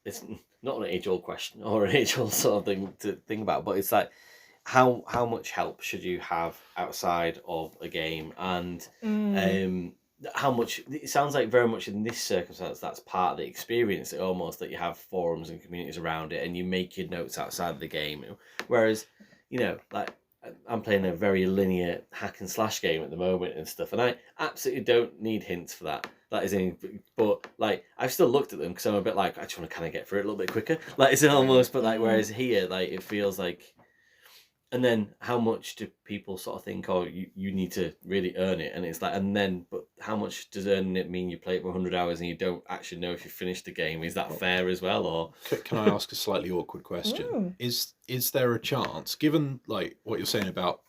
it's not an age-old question or an age-old sort of thing to think about, but it's like how much help should you have outside of a game? And how much it sounds like very much in this circumstance that's part of the experience, that almost that you have forums and communities around it and you make your notes outside of the game, whereas like I'm playing a very linear hack and slash game at the moment and stuff, and I absolutely don't need hints for that. That is but like I've still looked at them because I'm a bit like I just want to kind of get through it a little bit quicker, like it's almost, but like whereas here like it feels like. And then how much do people sort of think, oh, you need to really earn it? And it's like, but how much does earning it mean you play it for 100 hours and you don't actually know if you finished the game? Is that fair as well? Or can I ask a slightly awkward question? Is there a chance, given like what you're saying about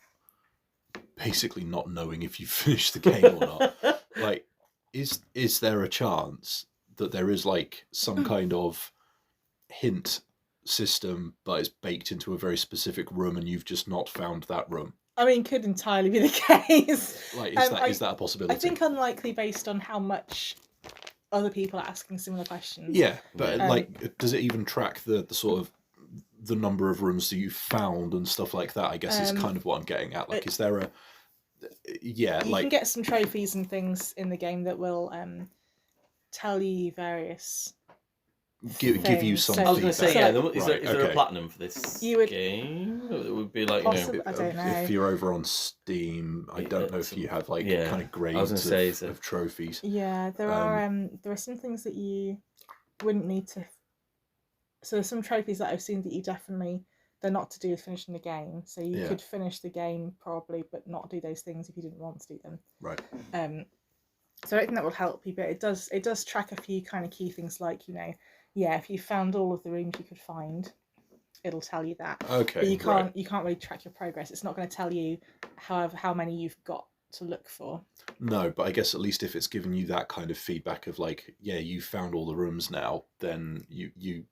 basically not knowing if you finished the game or not, like, is there a chance that there is like some kind of hint system but it's baked into a very specific room and you've just not found that room? I mean, could entirely be the case. Like, is that a possibility? I think unlikely based on how much other people are asking similar questions. Yeah, but like, does it even track the sort of the number of rooms that you've found and stuff like that? I guess is kind of what I'm getting at. Like, is there a you can get some trophies and things in the game that will tell you various. Give you some. I was going to say, is there a platinum for this game? It would be like, I don't know. If you're over on Steam, I don't know if you have like kind of grades of trophies. Yeah, there are some things that you wouldn't need to. So there's some trophies that I've seen that you definitely they're not to do with finishing the game. So you could finish the game probably, but not do those things if you didn't want to do them. Right. So I don't think that will help you, but it does track a few kind of key things like if you found all of the rooms you could find, it'll tell you that. Okay. But you can't really track your progress. It's not going to tell you how many you've got to look for. No, but I guess at least if it's giving you that kind of feedback of like, you found all the rooms now, then you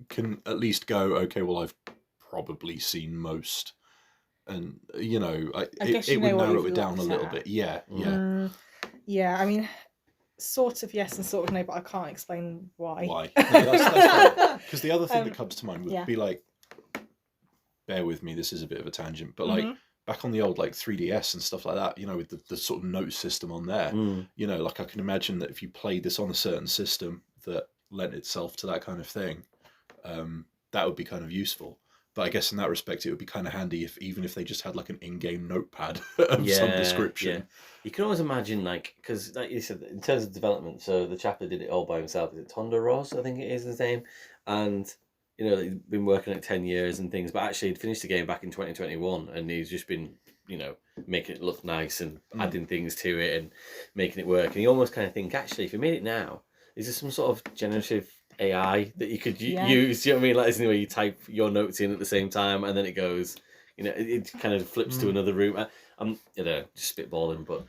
can at least go, okay, well I've probably seen most, and it would narrow it down a little bit. Yeah. Yeah, I mean, sort of yes and sort of no, but I can't explain why. Why? No, that's because the other thing that comes to mind would be like, bear with me, this is a bit of a tangent, but like back on the old like 3DS and stuff like that, with the sort of note system on there, like I can imagine that if you played this on a certain system that lent itself to that kind of thing, that would be kind of useful. But I guess in that respect, it would be kind of handy even if they just had like an in-game notepad of some description. Yeah. You can always imagine, like, because like you said, in terms of development, so the chap that did it all by himself, is it Tonda Ros, I think it is his name, and he'd been working at 10 years and things, but actually he'd finished the game back in 2021, and he's just been making it look nice and adding things to it and making it work. And you almost kind of think, actually, if you made it now, is there some sort of generative AI that you could use? You know what I mean? Like, isn't it where you type your notes in at the same time and then it goes, it kind of flips to another room. I'm just spitballing, but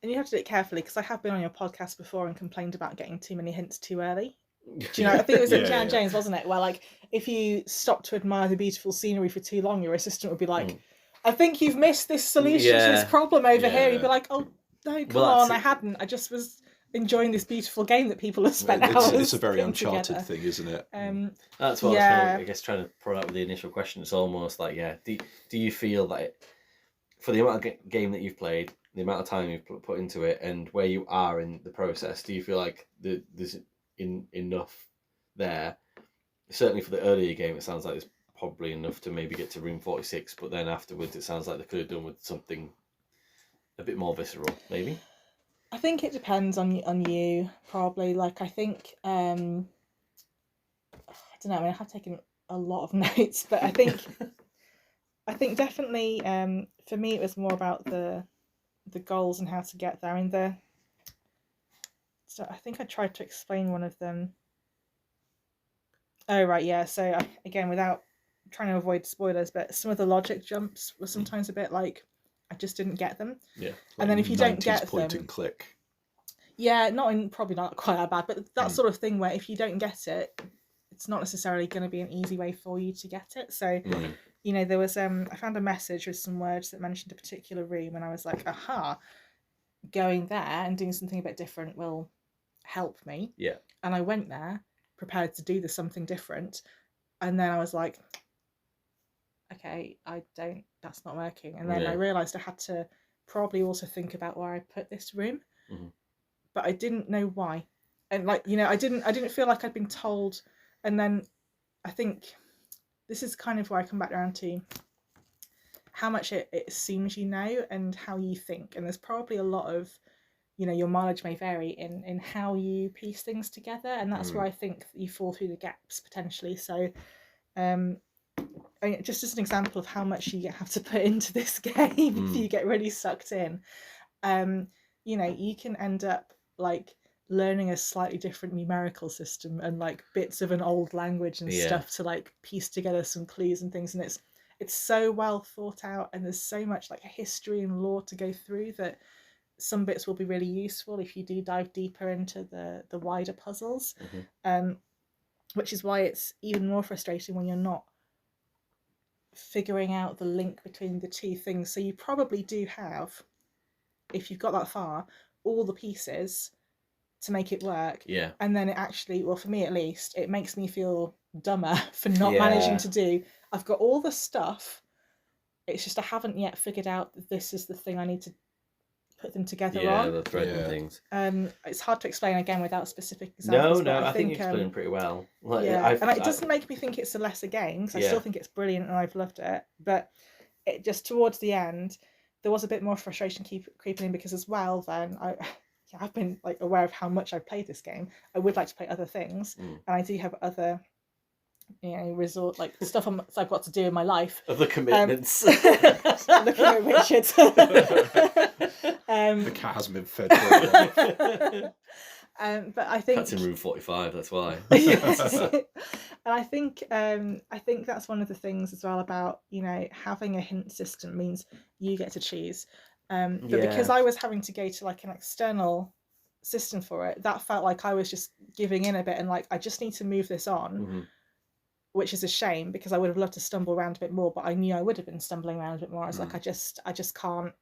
and you have to do it carefully, because I have been on your podcast before and complained about getting too many hints too early. Do you know? I think it was at Jan James, wasn't it? Where like if you stop to admire the beautiful scenery for too long, your assistant would be like, "I think you've missed this solution to this problem over here." You'd be like, "Oh no, come on, I hadn't. I just was enjoying this beautiful game that people have spent hours." It's a very Uncharted thing, isn't it? That's what I was trying to put out with the initial question. It's almost like, do you feel that for the amount of game that you've played, the amount of time you've put into it, and where you are in the process, do you feel like there's enough there? Certainly for the earlier game, it sounds like there's probably enough to maybe get to room 46, but then afterwards it sounds like they could have done with something a bit more visceral, maybe. I think it depends on you, probably. Like, I think, I don't know, I mean, I have taken a lot of notes, but I think definitely, for me, it was more about the goals and how to get there. So I think I tried to explain one of them. Oh, right, yeah. So, again, without trying to avoid spoilers, but some of the logic jumps were sometimes a bit like, I just didn't get them. Yeah. And then if you don't get them... point and click. Yeah, probably not quite that bad, but that sort of thing where if you don't get it, it's not necessarily going to be an easy way for you to get it. So, there was, I found a message with some words that mentioned a particular room, and I was like, aha, going there and doing something a bit different will help me. Yeah. And I went there prepared to do something different, and then I was like, okay, that's not working. And then I realised I had to probably also think about where I put this room. but I didn't know why. And like, you know, I didn't feel like I'd been told. And then I think this is kind of where I come back around to how much it assumes you know and how you think. And there's probably a lot of, you know, your mileage may vary in how you piece things together. And that's where I think you fall through the gaps potentially. So just as an example of how much you have to put into this game if you get really sucked in, you know, you can end up like learning a slightly different numerical system and like bits of an old language and stuff to like piece together some clues and things. And it's so well thought out, and there's so much like history and lore to go through that some bits will be really useful if you do dive deeper into the wider puzzles. Which is why it's even more frustrating when you're not figuring out the link between the two things. So you probably do have, if you've got that far, all the pieces to make it work. Yeah. And then it actually, well, for me at least, it makes me feel dumber for not managing to do. I've got all the stuff. It's just I haven't yet figured out that this is the thing I need to put them together on. Yeah, the thread and things. It's hard to explain again without specific examples. No, I think you explained pretty well. Like, and it doesn't make me think it's a lesser game, because I still think it's brilliant and I've loved it. But it just towards the end, there was a bit more frustration creeping in, because as well then I've been like aware of how much I've played this game. I would like to play other things, and I do have other, you know, resort like stuff I've got to do in my life. Other commitments. Looking at Richard. The cat hasn't been fed for a while. But I think that's in room 45. That's why. And I think that's one of the things as well about, you know, having a hint system means you get to choose. But because I was having to go to like an external system for it, that felt like I was just giving in a bit and like I just need to move this on, which is a shame, because I would have loved to stumble around a bit more, but I knew I would have been stumbling around a bit more. I was like, I just can't,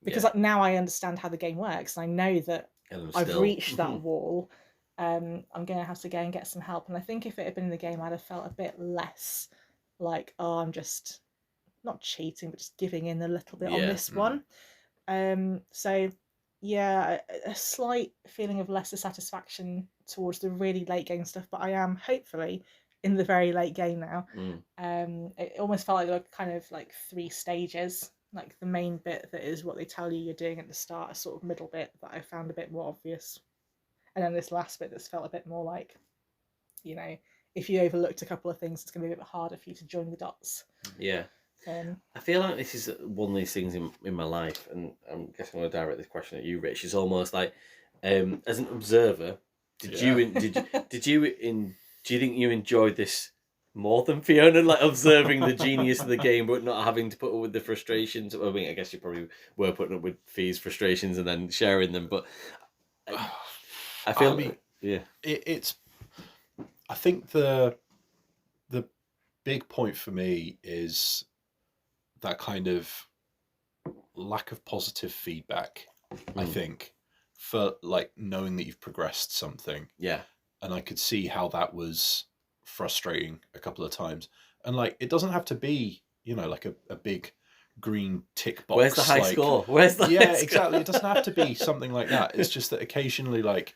because like now I understand how the game works and I know that I've reached that wall. I'm gonna have to go and get some help. And I think if it had been in the game, I'd have felt a bit less like, oh, I'm just not cheating, but just giving in a little bit on this one. So yeah, a slight feeling of lesser satisfaction towards the really late game stuff, but I am hopefully in the very late game now. It almost felt like there were kind of like 3 stages, like the main bit that is what they tell you you're doing at the start, a sort of middle bit that I found a bit more obvious, and then this last bit that's felt a bit more like, you know, if you overlooked a couple of things, it's going to be a bit harder for you to join the dots. I feel like this is one of these things in my life, and I'm guessing I'm going to direct this question at you, Rich. It's almost like, as an observer, do you think you enjoyed this more than Fiona, like observing the genius of the game, but not having to put up with the frustrations? I mean, I guess you probably were putting up with Fee's frustrations and then sharing them, but I feel it's. I think the big point for me is that kind of lack of positive feedback. I think for like knowing that you've progressed something. And I could see how that was frustrating a couple of times. And like, it doesn't have to be, you know, like a big green tick box. Where's the high score? Where's the high score? Exactly. It doesn't have to be something like that. It's just that occasionally, like,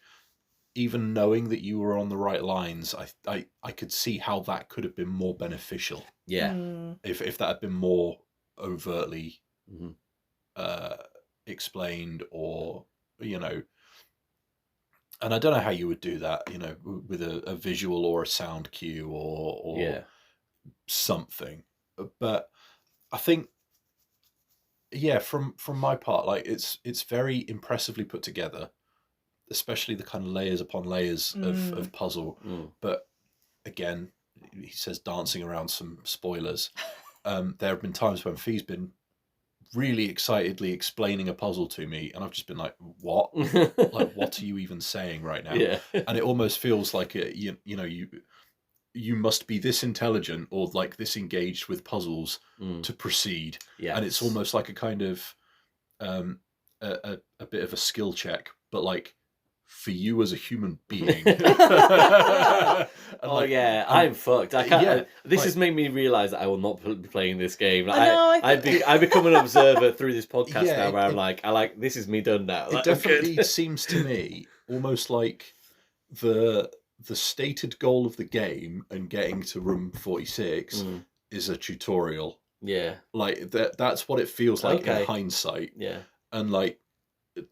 even knowing that you were on the right lines, I could see how that could have been more beneficial. If that had been more overtly explained, or, you know, and I don't know how you would do that, you know, with a visual or a sound cue or something. But I think, from my part, like it's very impressively put together, especially the kind of layers upon layers of puzzle. But again, he says dancing around some spoilers. There have been times when Fee's been really excitedly explaining a puzzle to me, and I've just been like, what? Like, what are you even saying right now? And it almost feels like you must be this intelligent or like this engaged with puzzles to proceed. And it's almost like a kind of a bit of a skill check, but like for you as a human being. I'm fucked. I can't. This has made me realise that I will not be playing this game. I become an observer through this podcast now, where I like this is me done now. It definitely seems to me almost like the stated goal of the game and getting to room 46 is a tutorial. Yeah, like that's what it feels like in hindsight. Yeah, and like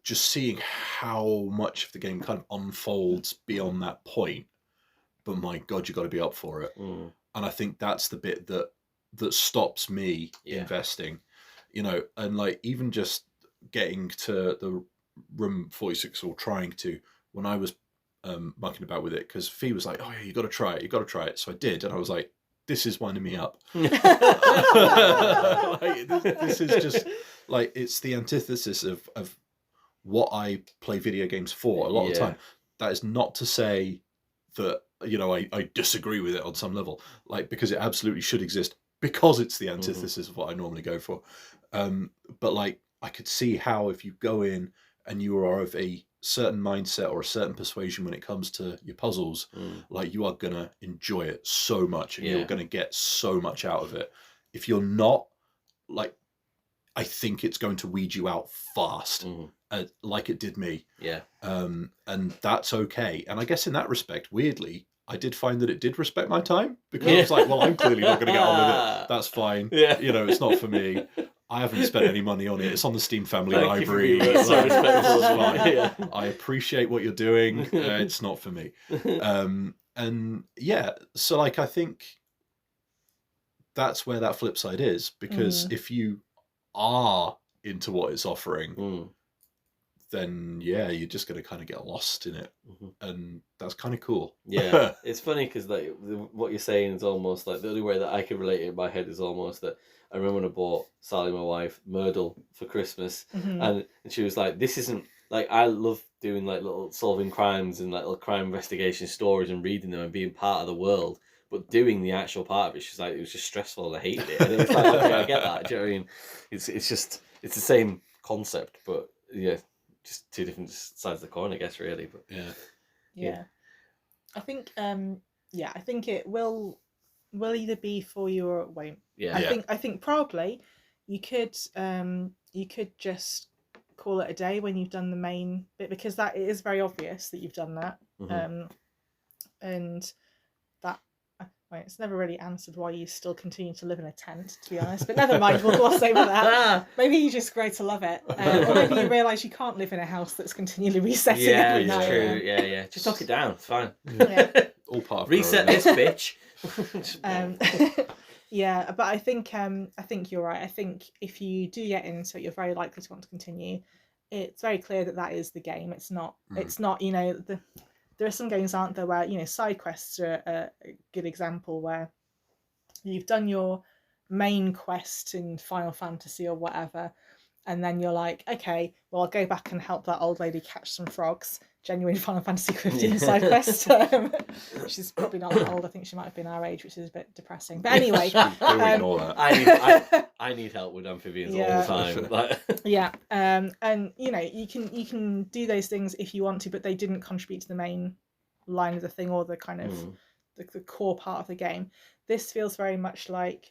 just seeing how much of the game kind of unfolds beyond that point. But my God, you got to be up for it. And I think that's the bit that stops me investing, and like even just getting to the room 46 or trying to, when I was mucking about with it, because Fee was like, oh yeah, you got to try it. So I did. And I was like, this is winding me up. Like, this is just like, it's the antithesis of what I play video games for a lot of the time. That is not to say that, I disagree with it on some level, like, because it absolutely should exist, because it's the antithesis of what I normally go for. But like, I could see how if you go in and you are of a certain mindset or a certain persuasion when it comes to your puzzles, like, you are gonna enjoy it so much and you're gonna get so much out of it. If you're not, like, I think it's going to weed you out fast, like it did me. Yeah. And that's okay. And I guess in that respect, weirdly, I did find that it did respect my time, because I was like, well, I'm clearly not going to get on with it. That's fine. Yeah. It's not for me. I haven't spent any money on it. It's on the Steam Family Library. It's fine. Yeah. I appreciate what you're doing. It's not for me. And yeah, so like, I think that's where that flip side is, because if you are into what it's offering, then you're just going to kind of get lost in it, and that's kind of cool. Yeah, it's funny because like what you're saying is almost like the only way that I can relate it in my head is almost that I remember when I bought Sally, my wife, Myrtle for Christmas, and she was like, "This isn't like, I love doing like little solving crimes and like little crime investigation stories and reading them and being part of the world." But doing the actual part of it, she's like, it was just stressful and I hated it. And it was like, okay, I get that. Do you know what I mean? It's the same concept, but just two different sides of the coin, I guess, really. But yeah. I think I think it will either be for you or it won't. Yeah. I think probably you could just call it a day when you've done the main bit, because that it is very obvious that you've done that. And that it's never really answered why you still continue to live in a tent, to be honest, but never mind, we'll gloss over that. Maybe you just grow to love it, or maybe you realise you can't live in a house that's continually resetting every night. True. Yeah, just knock it down, it's fine. All part of reset this bitch. Yeah, but I think you're right. I think if you do get into it, you're very likely to want to continue. It's very clear that is the game. It's not there are some games, aren't there, where side quests are a good example, where you've done your main quest in Final Fantasy or whatever, and then you're like, okay, well, I'll go back and help that old lady catch some frogs. Genuine Final Fantasy 15 side quest. She's probably not that old. I think she might have been our age, which is a bit depressing. But anyway, I need help with amphibians all the time. Yeah, and you can do those things if you want to, but they didn't contribute to the main line of the thing or the kind of the core part of the game. This feels very much like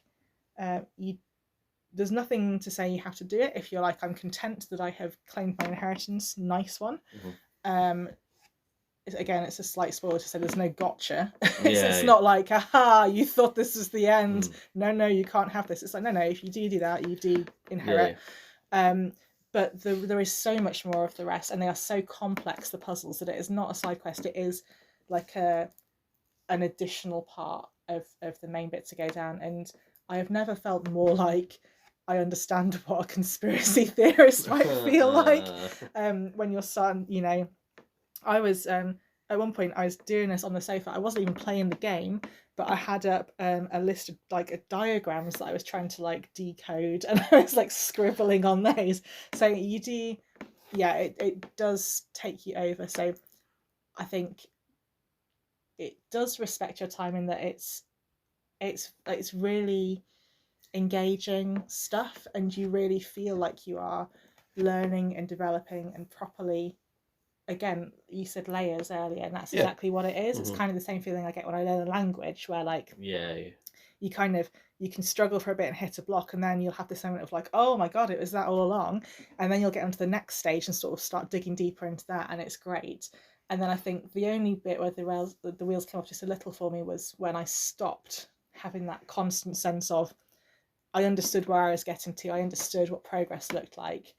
there's nothing to say you have to do it. If you're like, I'm content that I have claimed my inheritance, nice one. Again, it's a slight spoiler to say there's no gotcha. It's not like, aha, you thought this was the end. No, you can't have this. It's like, no, if you do that, you do inherit. But there is so much more of the rest, and they are so complex, the puzzles, that it is not a side quest. It is like an additional part of the main bit to go down. And I have never felt more like I understand what a conspiracy theorist might feel like when your son, I was at one point I was doing this on the sofa. I wasn't even playing the game, but I had up a list of like diagrams that I was trying to like decode, and I was like scribbling on those. So you do, it does take you over. So I think it does respect your time in that it's really engaging stuff, and you really feel like you are learning and developing and properly again, you said layers earlier, and that's exactly what it is. It's kind of the same feeling I get when I learn a language, where like you can struggle for a bit and hit a block, and then you'll have this moment of like, oh my god, it was that all along, and then you'll get onto the next stage and sort of start digging deeper into that, and it's great. And then I think the only bit where the wheels came off just a little for me was when I stopped having that constant sense of I understood where I was getting to, I understood what progress looked like,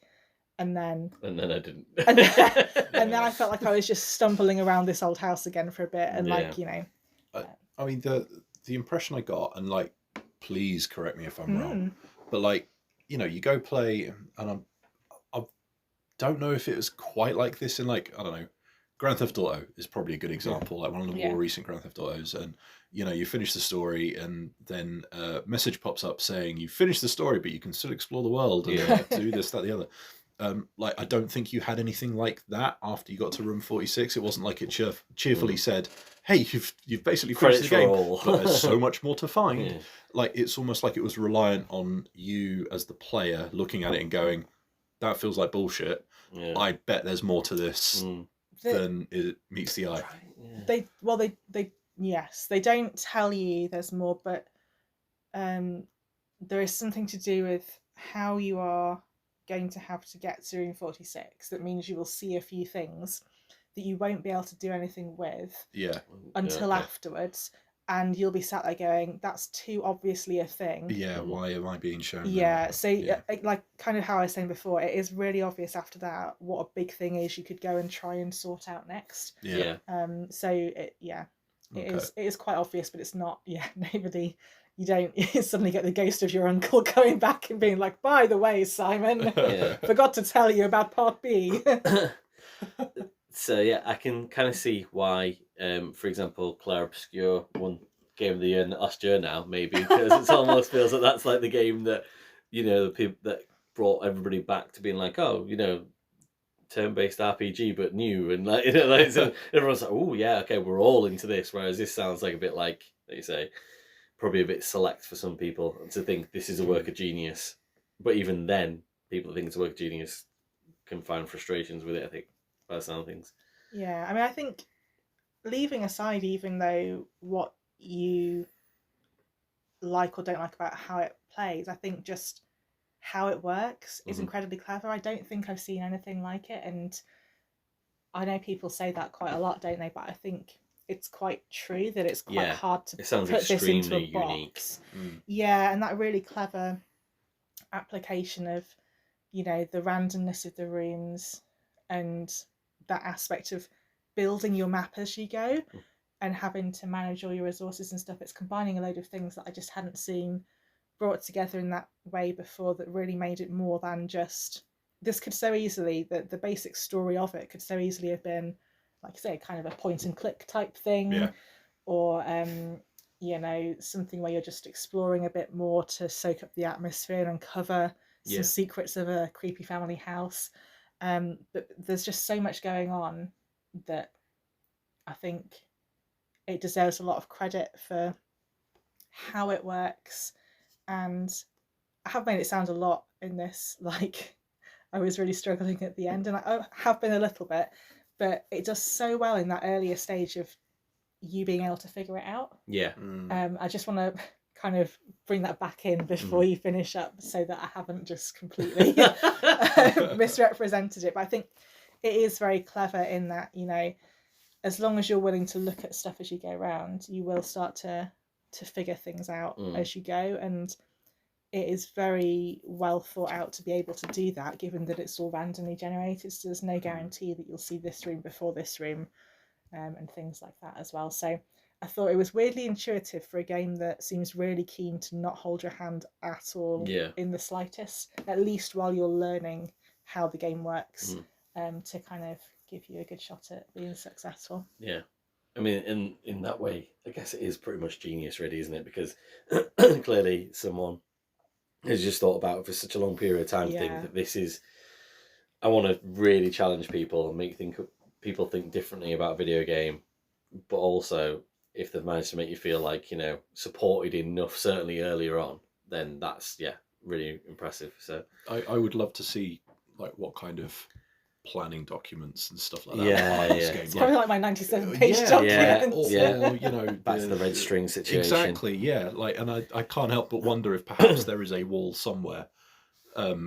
and then I didn't. and then I felt like I was just stumbling around this old house again for a bit, and like, you know. I mean, the impression I got, and like, please correct me if I'm wrong, but like, you know, you go play, and I don't know if it was quite like this in like, I don't know, Grand Theft Auto is probably a good example, like one of the more recent Grand Theft Autos, and you know, you finish the story, and then a message pops up saying you finished the story, but you can still explore the world and do this, that, the other. Like, I don't think you had anything like that after you got to room 46. It wasn't like it cheerfully said, "Hey, you've basically finished the game, but there's so much more to find." Yeah. Like, it's almost like it was reliant on you as the player looking at it and going, "That feels like bullshit. Yeah. I bet there's more to this than it meets the eye." They yes, they don't tell you there's more, but there is something to do with how you are going to have to get to room 46. That means you will see a few things that you won't be able to do anything with until afterwards, and you'll be sat there going, that's too obviously a thing. Why am I being shown like kind of how I was saying before, it is really obvious after that what a big thing is you could go and try and sort out next. So it is quite obvious, but it's not nobody. You don't suddenly get the ghost of your uncle coming back and being like, by the way, Simon, forgot to tell you about part B. So I can kind of see why, for example, Clair Obscure won Game of the Year last year now, maybe, because it almost feels like that's like the game that, you know, the people that brought everybody back to being like, oh, you know, turn-based RPG but new, and like, you know, like, so everyone's like, oh yeah, okay, we're all into this, whereas this sounds like a bit like you say, probably a bit select for some people to think this is a work of genius, but even then people think it's a work of genius can find frustrations with it, I think, by the sound of things. I mean, I think leaving aside even though what you like or don't like about how it plays, I think just how it works is incredibly clever. I don't think I've seen anything like it, and I know people say that quite a lot, don't they? But I think it's quite true that it's quite hard to put this into a box. And that really clever application of, you know, the randomness of the rooms and that aspect of building your map as you go and having to manage all your resources and stuff. It's combining a load of things that I just hadn't seen brought together in that way before, that really made it more than just, this could so easily, the basic story of it could so easily have been, like I say, kind of a point and click type thing, or you know, something where you're just exploring a bit more to soak up the atmosphere and uncover some secrets of a creepy family house. But there's just so much going on that I think it deserves a lot of credit for how it works. And I have made it sound a lot in this, like I was really struggling at the end, and I have been a little bit, but it does so well in that earlier stage of you being able to figure it out. I just want to kind of bring that back in before you finish up, so that I haven't just completely misrepresented it. But I think it is very clever in that, you know, as long as you're willing to look at stuff as you go around, you will start to figure things out as you go, and it is very well thought out to be able to do that, given that it's all randomly generated, so there's no guarantee that you'll see this room before this room, and things like that as well. So I thought it was weirdly intuitive for a game that seems really keen to not hold your hand at all in the slightest, at least while you're learning how the game works, to kind of give you a good shot at being successful. I mean, in that way, I guess it is pretty much genius, really, isn't it? Because clearly someone has just thought about it for such a long period of time to think that this is, I want to really challenge people and make people think differently about a video game, but also if they've managed to make you feel like, you know, supported enough, certainly earlier on, then that's really impressive. So I would love to see like what kind of planning documents and stuff like that. Yeah, yeah. Game. It's probably like my 97-page document. Or, back to the red string situation. Exactly, yeah. Like, and I can't help but wonder if perhaps there is a wall somewhere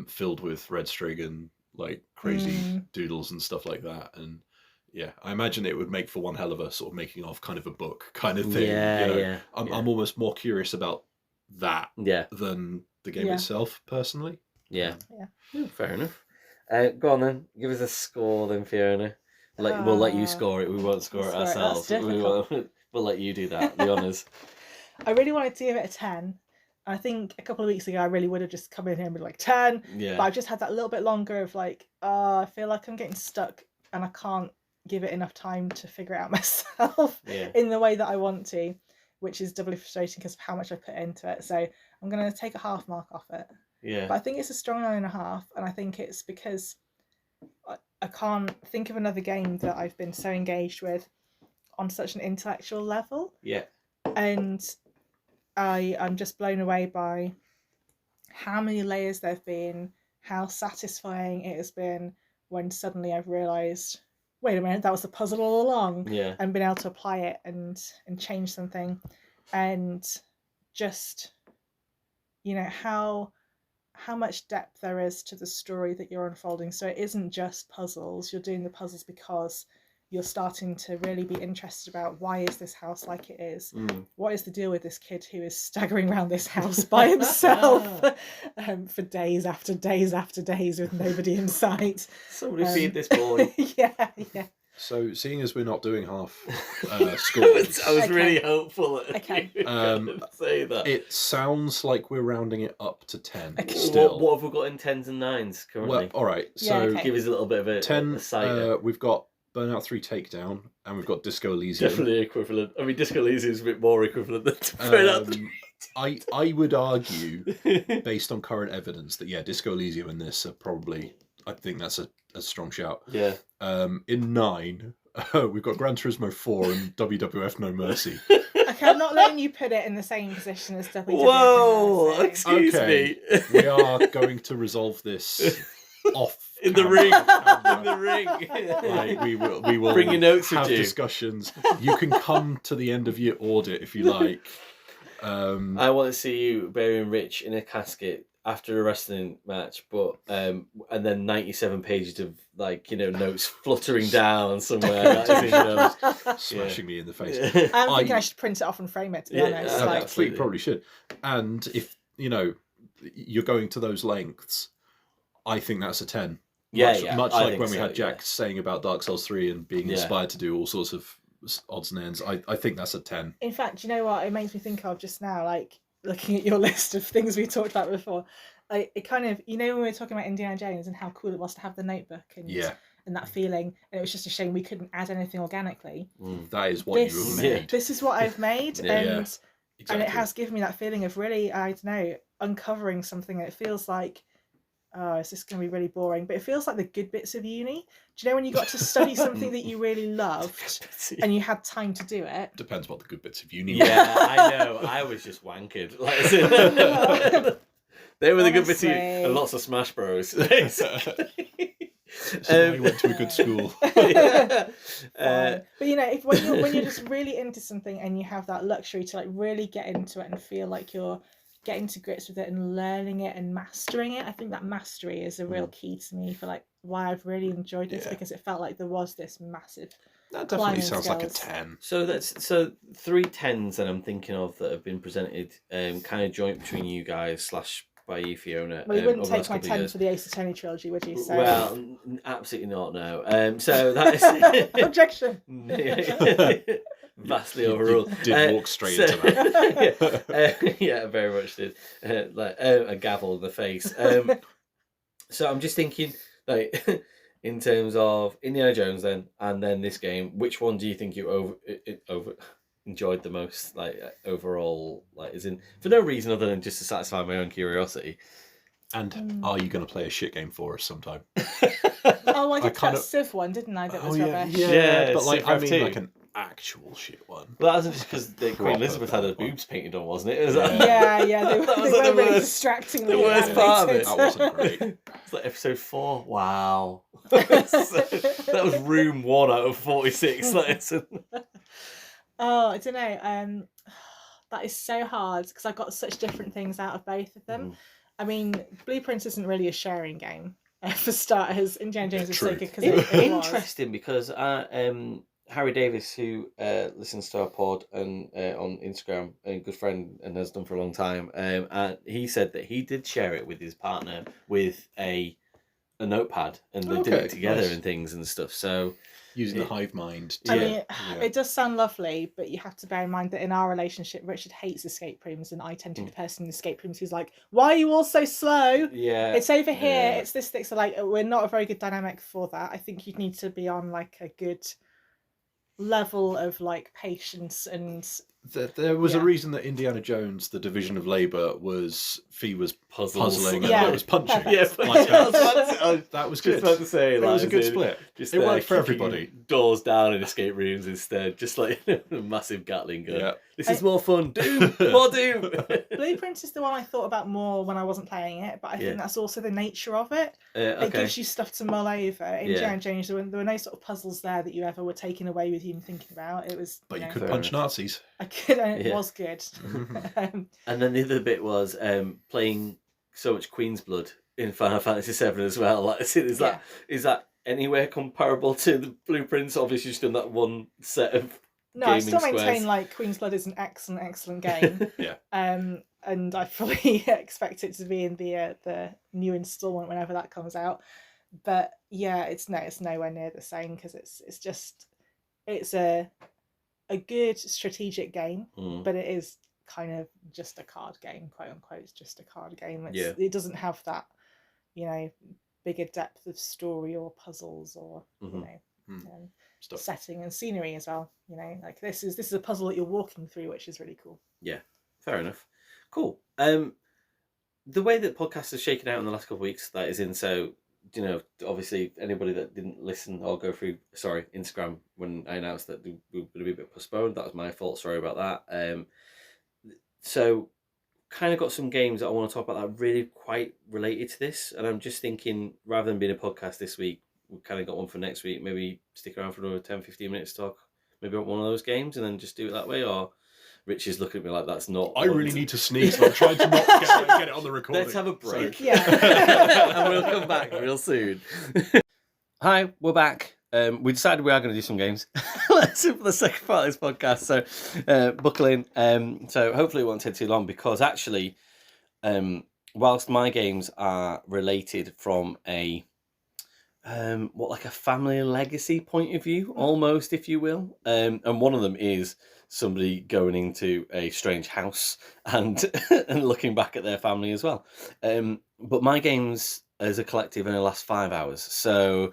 filled with red string and like crazy doodles and stuff like that. And yeah, I imagine it would make for one hell of a sort of making of kind of a book kind of thing. Yeah, I'm almost more curious about that than the game itself, personally. Yeah, fair enough. Go on then, give us a score then, Fiona. We'll let you score it. We won't score it ourselves. We'll let you do that. The honours. I really wanted to give it a 10. I think a couple of weeks ago I really would have just come in here and been like 10. Yeah. But I've just had that little bit longer of like, I feel like I'm getting stuck and I can't give it enough time to figure it out myself in the way that I want to, which is doubly frustrating because of how much I put into it. So I'm going to take a half mark off it. Yeah. But I think it's a strong 9.5, and I think it's because I can't think of another game that I've been so engaged with on such an intellectual level. Yeah. And I'm just blown away by how many layers there've been, how satisfying it has been when suddenly I've realised, wait a minute, that was the puzzle all along. Yeah. And been able to apply it and change something. And just, how much depth there is to the story that you're unfolding. So it isn't just puzzles. You're doing the puzzles because you're starting to really be interested about why is this house like it is? What is the deal with this kid who is staggering around this house by himself for days after days after days with nobody in sight? Somebody feed this boy. Yeah. So, seeing as we're not doing half scores, I was really hopeful that you were um, going to say that. it sounds like we're rounding it up to 10 Okay. still. What have we got in 10s and 9s currently? Well, all right. Yeah, So, okay. Give us a little bit of a 10, a sight. we've got Burnout 3 Takedown, and we've got Disco Elysium. Definitely equivalent. I mean, Disco Elysium is a bit more equivalent than Burnout 3. I would argue, based on current evidence, that Disco Elysium and this are probably, I think that's a strong shout. Yeah. In 9, we've got Gran Turismo 4 and WWF No Mercy. Okay, I'm not letting you put it in the same position as WWF. Whoa! Excuse me. We are going to resolve this off in the ring. In the ring. Like, we will bring your notes have with you. Discussions. You can come to the end of your audit if you like. I want to see you burying Rich in a casket after a wrestling match, but and then 97 pages of notes fluttering down somewhere, smashing me in the face. I'm thinking I should print it off and frame it. To be honest, absolutely, probably should. And if you're going to those lengths, I think that's a 10. Much like when we had Jack saying about Dark Souls 3 and being inspired to do all sorts of odds and ends. I think that's a 10. In fact, you know what it makes me think of just now, like looking at your list of things we talked about before, it kind of, when we were talking about Indiana Jones and how cool it was to have the notebook and that feeling, and it was just a shame we couldn't add anything organically. That is what you have made. This is what I've made, and exactly. And it has given me that feeling of really, I don't know, uncovering something. It feels like, oh, is this going to be really boring? But it feels like the good bits of uni. Do you know when you got to study something that you really loved and you had time to do it? Depends what the good bits of uni were. Yeah, I know. I was just wankered. They were the good bits of uni. And lots of Smash Bros. So you went to a good school. But when you're just really into something and you have that luxury to really get into it and feel like you're getting to grips with it and learning it and mastering it, I think that mastery is a real key to me for why I've really enjoyed this, because it felt like there was this massive. That definitely sounds like a 10. So that's 3 10s that I'm thinking of that have been presented, kind of joint between you guys / by you, Fiona. Well, you wouldn't take my 10 for the Ace Attorney trilogy, would you? So... Well, absolutely not. No. So that is objection. Vastly overruled. You did walk straight into that. Yeah, very much did. A gavel in the face. So I'm just thinking, in terms of Indiana Jones, then, and then this game, which one do you think you over enjoyed the most? Overall, as in for no reason other than just to satisfy my own curiosity. And are you going to play a shit game for us sometime? Oh, I did that Civ one, didn't I? That was rubbish. Yeah, but Civ I mean, too. like an actual shit one. Well, that wasn't just because Queen Elizabeth had her boobs painted on, wasn't it? Yeah, they That was were the really worst- distractingly the worst part of it. That wasn't great. It's episode 4. Wow. That was room 1 out of 46. Oh, I don't know. That is so hard because I got such different things out of both of them. I mean, Blueprints isn't really a sharing game for starters. Indiana Jones is so good because it interesting because Harry Davis, who listens to our pod and on Instagram, a good friend and has done for a long time, and he said that he did share it with his partner with a notepad, and they did it together and things and stuff. So using the hive mind. I mean, it does sound lovely, but you have to bear in mind that in our relationship, Richard hates escape rooms, and I tend to be the person in escape rooms who's like, "Why are you all so slow? Yeah, it's over here. It's this thing." So like, we're not a very good dynamic for that. I think you'd need to be on like a good level of like patience and. There was a reason that Indiana Jones, the division of labour, was puzzling and I was punching. That was good. Just to say, it was a good split. It worked for everybody. Doors down in escape rooms instead, just like a massive Gatling gun. Yeah. This is more fun. Doom, more Doom. Blueprints is the one I thought about more when I wasn't playing it, but I think that's also the nature of it. It gives you stuff to mull over. In Indiana Jones, there were no sort of puzzles there that you ever were taking away with you and thinking about. It was. But you could punch Nazis. I could, and it was good. And then the other bit was playing so much Queen's Blood in Final Fantasy VII as well. Like, is that anywhere comparable to the Blueprints? Obviously, just done that one set of. No, I still maintain like Queen's Blood is an excellent game. And I fully expect it to be in the new installment whenever that comes out. But yeah, it's nowhere near the same because it's a good strategic game, but it is kind of just a card game, quote unquote. It's just a card game. It doesn't have that, bigger depth of story or puzzles or setting and scenery as well. Like this is a puzzle that you're walking through, which is really cool. Yeah, fair enough. Cool. The way that podcasts have shaken out in the last couple of weeks, that is in. So obviously anybody that didn't listen or go through Instagram when I announced that we were going to be a bit postponed, that was my fault. Sorry about that. So kind of got some games that I want to talk about that are really quite related to this, and I'm just thinking rather than being a podcast this week, we've kind of got one for next week. Maybe stick around for another 10-15 minutes to talk maybe about one of those games and then just do it that way. Or Rich is looking at me like that's not. I really need to sneeze, and I'm trying to not get it on the recording. Let's have a break. So. Yeah. And we'll come back real soon. Hi, we're back. We decided we are going to do some games for the second part of this podcast. So buckle in. So hopefully it won't take too long because actually, whilst my games are related from a like a family legacy point of view, almost, if you will, and one of them is somebody going into a strange house and and looking back at their family as well. But my games as a collective only last 5 hours, so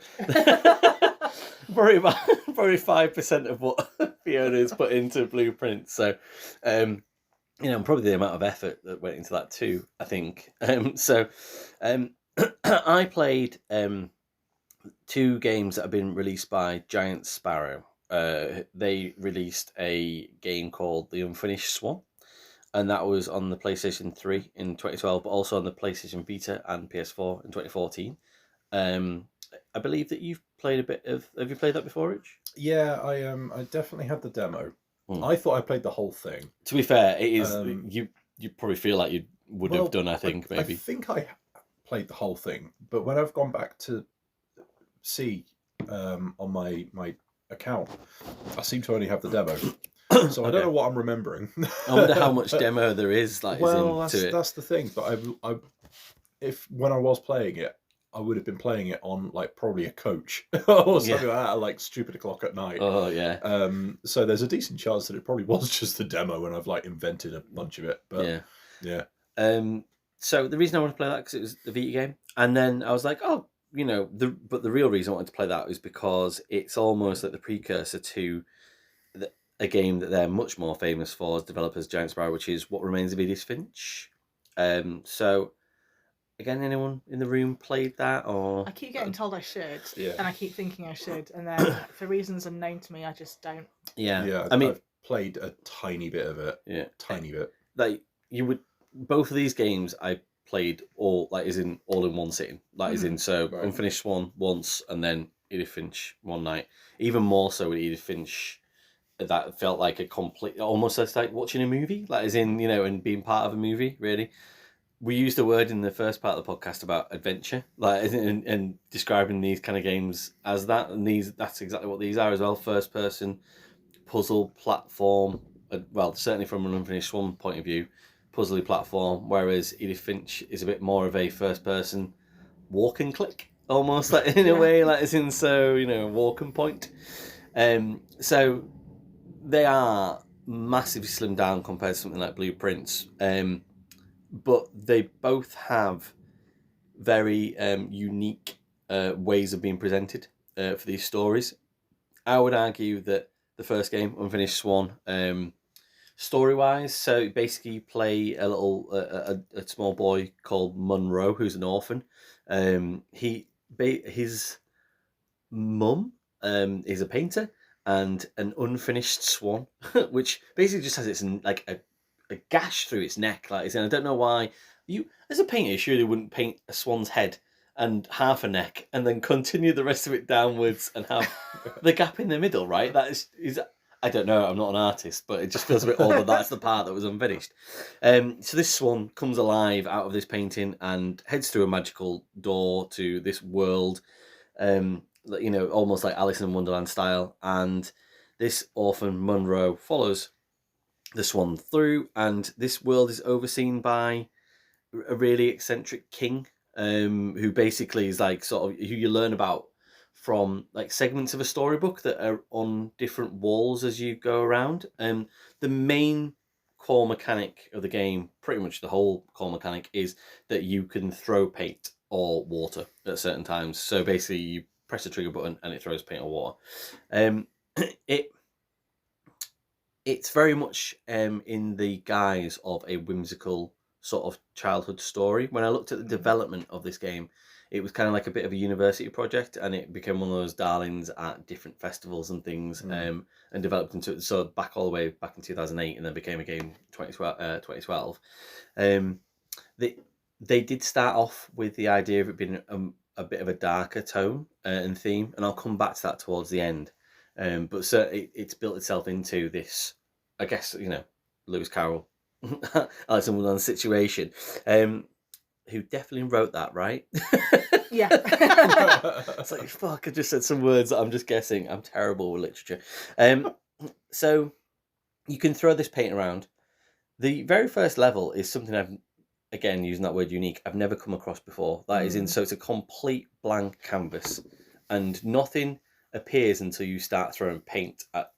probably 5% of what Fiona has put into Blueprint. So probably the amount of effort that went into that too, I think. I played 2 games that have been released by Giant Sparrow. They released a game called The Unfinished Swan, and that was on the PlayStation 3 in 2012, but also on the PlayStation Vita and PS4 in 2014. I believe that you've played a bit of. Have you played that before, Rich? Yeah, I definitely had the demo. I thought I played the whole thing. To be fair, it is you probably feel like you would have done. I think maybe. I think I played the whole thing, but when I've gone back to see on my account, I seem to only have the demo. So I don't know what I'm remembering. I wonder how much demo there is. That's the thing. But if when I was playing it, I would have been playing it on like probably a coach or something like that, like stupid o'clock at night. Oh yeah. So there's a decent chance that it probably was just the demo, and I've like invented a bunch of it. But yeah. So the reason I wanted to play that because it was the Vita game, and then I was like, but the real reason I wanted to play that was because it's almost like the precursor to a game that they're much more famous for as developers, Giant Sparrow, which is What Remains of Edith Finch. So, again, anyone in the room played that? Or I keep getting told I should, and I keep thinking I should, and then for reasons unknown to me, I just don't. Yeah. I mean, I've played a tiny bit of it. Yeah, tiny bit. Like both of these games, I played all in one sitting. Right. Unfinished Swan once, and then Edith Finch one night. Even more so with Edith Finch, that felt like a complete, almost like watching a movie, and being part of a movie. Really, we used a word in the first part of the podcast about adventure, and describing these kind of games as that, and that's exactly what these are as well. First person puzzle platform. Well, certainly from an Unfinished Swan point of view, puzzly platform. Whereas Edith Finch is a bit more of a first person walk and click, almost in a way, walk and point. So they are massively slimmed down compared to something like Blueprints. But they both have very unique ways of being presented for these stories. I would argue that the first game, Unfinished Swan, story-wise, so basically you play a small boy called Munro, who's an orphan. His mum is a painter, and an unfinished swan, which basically just has its a gash through its neck. I don't know why you, as a painter, surely wouldn't paint a swan's head and half a neck and then continue the rest of it downwards and have the gap in the middle, right? That is I don't know, I'm not an artist, but it just feels a bit odd that that's the part that was unfinished. So this swan comes alive out of this painting and heads through a magical door to this world, almost like Alice in Wonderland style. And this orphan Munro follows the swan through, and this world is overseen by a really eccentric king, who basically is who you learn about from segments of a storybook that are on different walls as you go around. The main core mechanic of the game, pretty much the whole core mechanic, is that you can throw paint or water at certain times. So basically you press a trigger button and it throws paint or water. It's very much in the guise of a whimsical sort of childhood story. When I looked at the development of this game, it was kind of like a bit of a university project, and it became one of those darlings at different festivals and things, and developed into all the way back in 2008, and then became a game 2012. They did start off with the idea of it being a bit of a darker tone and theme, and I'll come back to that towards the end. But certainly it's built itself into this, I guess, Lewis Carroll, Alice in Wonderland situation, who definitely wrote that, right? Yeah. It's like, fuck, I just said some words that I'm just guessing. I'm terrible with literature. So you can throw this paint around. The very first level is something again, using that word unique, I've never come across before. So it's a complete blank canvas, and nothing appears until you start throwing paint at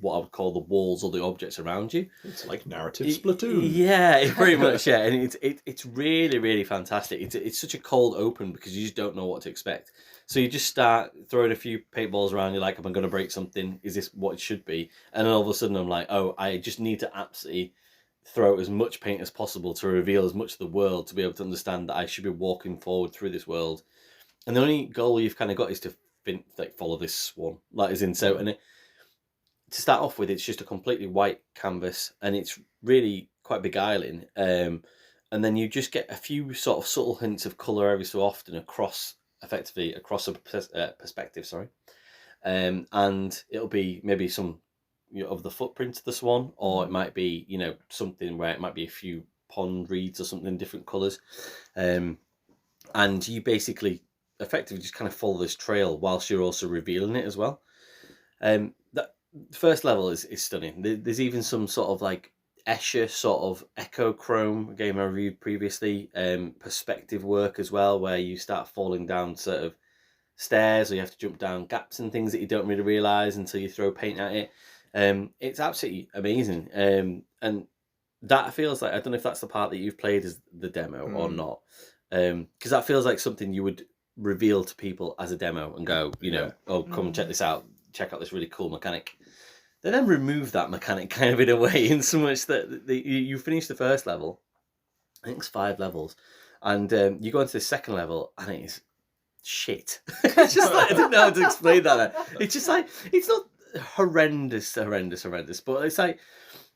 what I would call the walls or the objects around you. It's like narrative Splatoon. Yeah, pretty much. Yeah, and it's really, really fantastic. It's such a cold open because you just don't know what to expect. So you just start throwing a few paintballs around. You're like, am I going to break something? Is this what it should be? And then all of a sudden I'm like, oh, I just need to absolutely throw as much paint as possible to reveal as much of the world to be able to understand that I should be walking forward through this world. And the only goal you've kind of got is to follow this swan. To start off with, it's just a completely white canvas, and it's really quite beguiling. And then you just get a few sort of subtle hints of colour every so often across a perspective. And it'll be maybe some of the footprint of the swan, or it might be something where it might be a few pond reeds or something in different colours. And you basically effectively just kind of follow this trail whilst you're also revealing it as well. The first level is stunning. There's even some sort of Escher sort of Echochrome game I reviewed previously, perspective work as well, where you start falling down sort of stairs, or you have to jump down gaps and things that you don't really realise until you throw paint at it. It's absolutely amazing. And that feels like, I don't know if that's the part that you've played as the demo or not, because that feels like something you would reveal to people as a demo and go, come check this out. Check out this really cool mechanic. They then remove that mechanic kind of in a way, in so much that you finish the first level. I think it's 5 levels, and you go into the second level, and it's shit. It's just I didn't know how to explain that. It's just it's not horrendous, but it's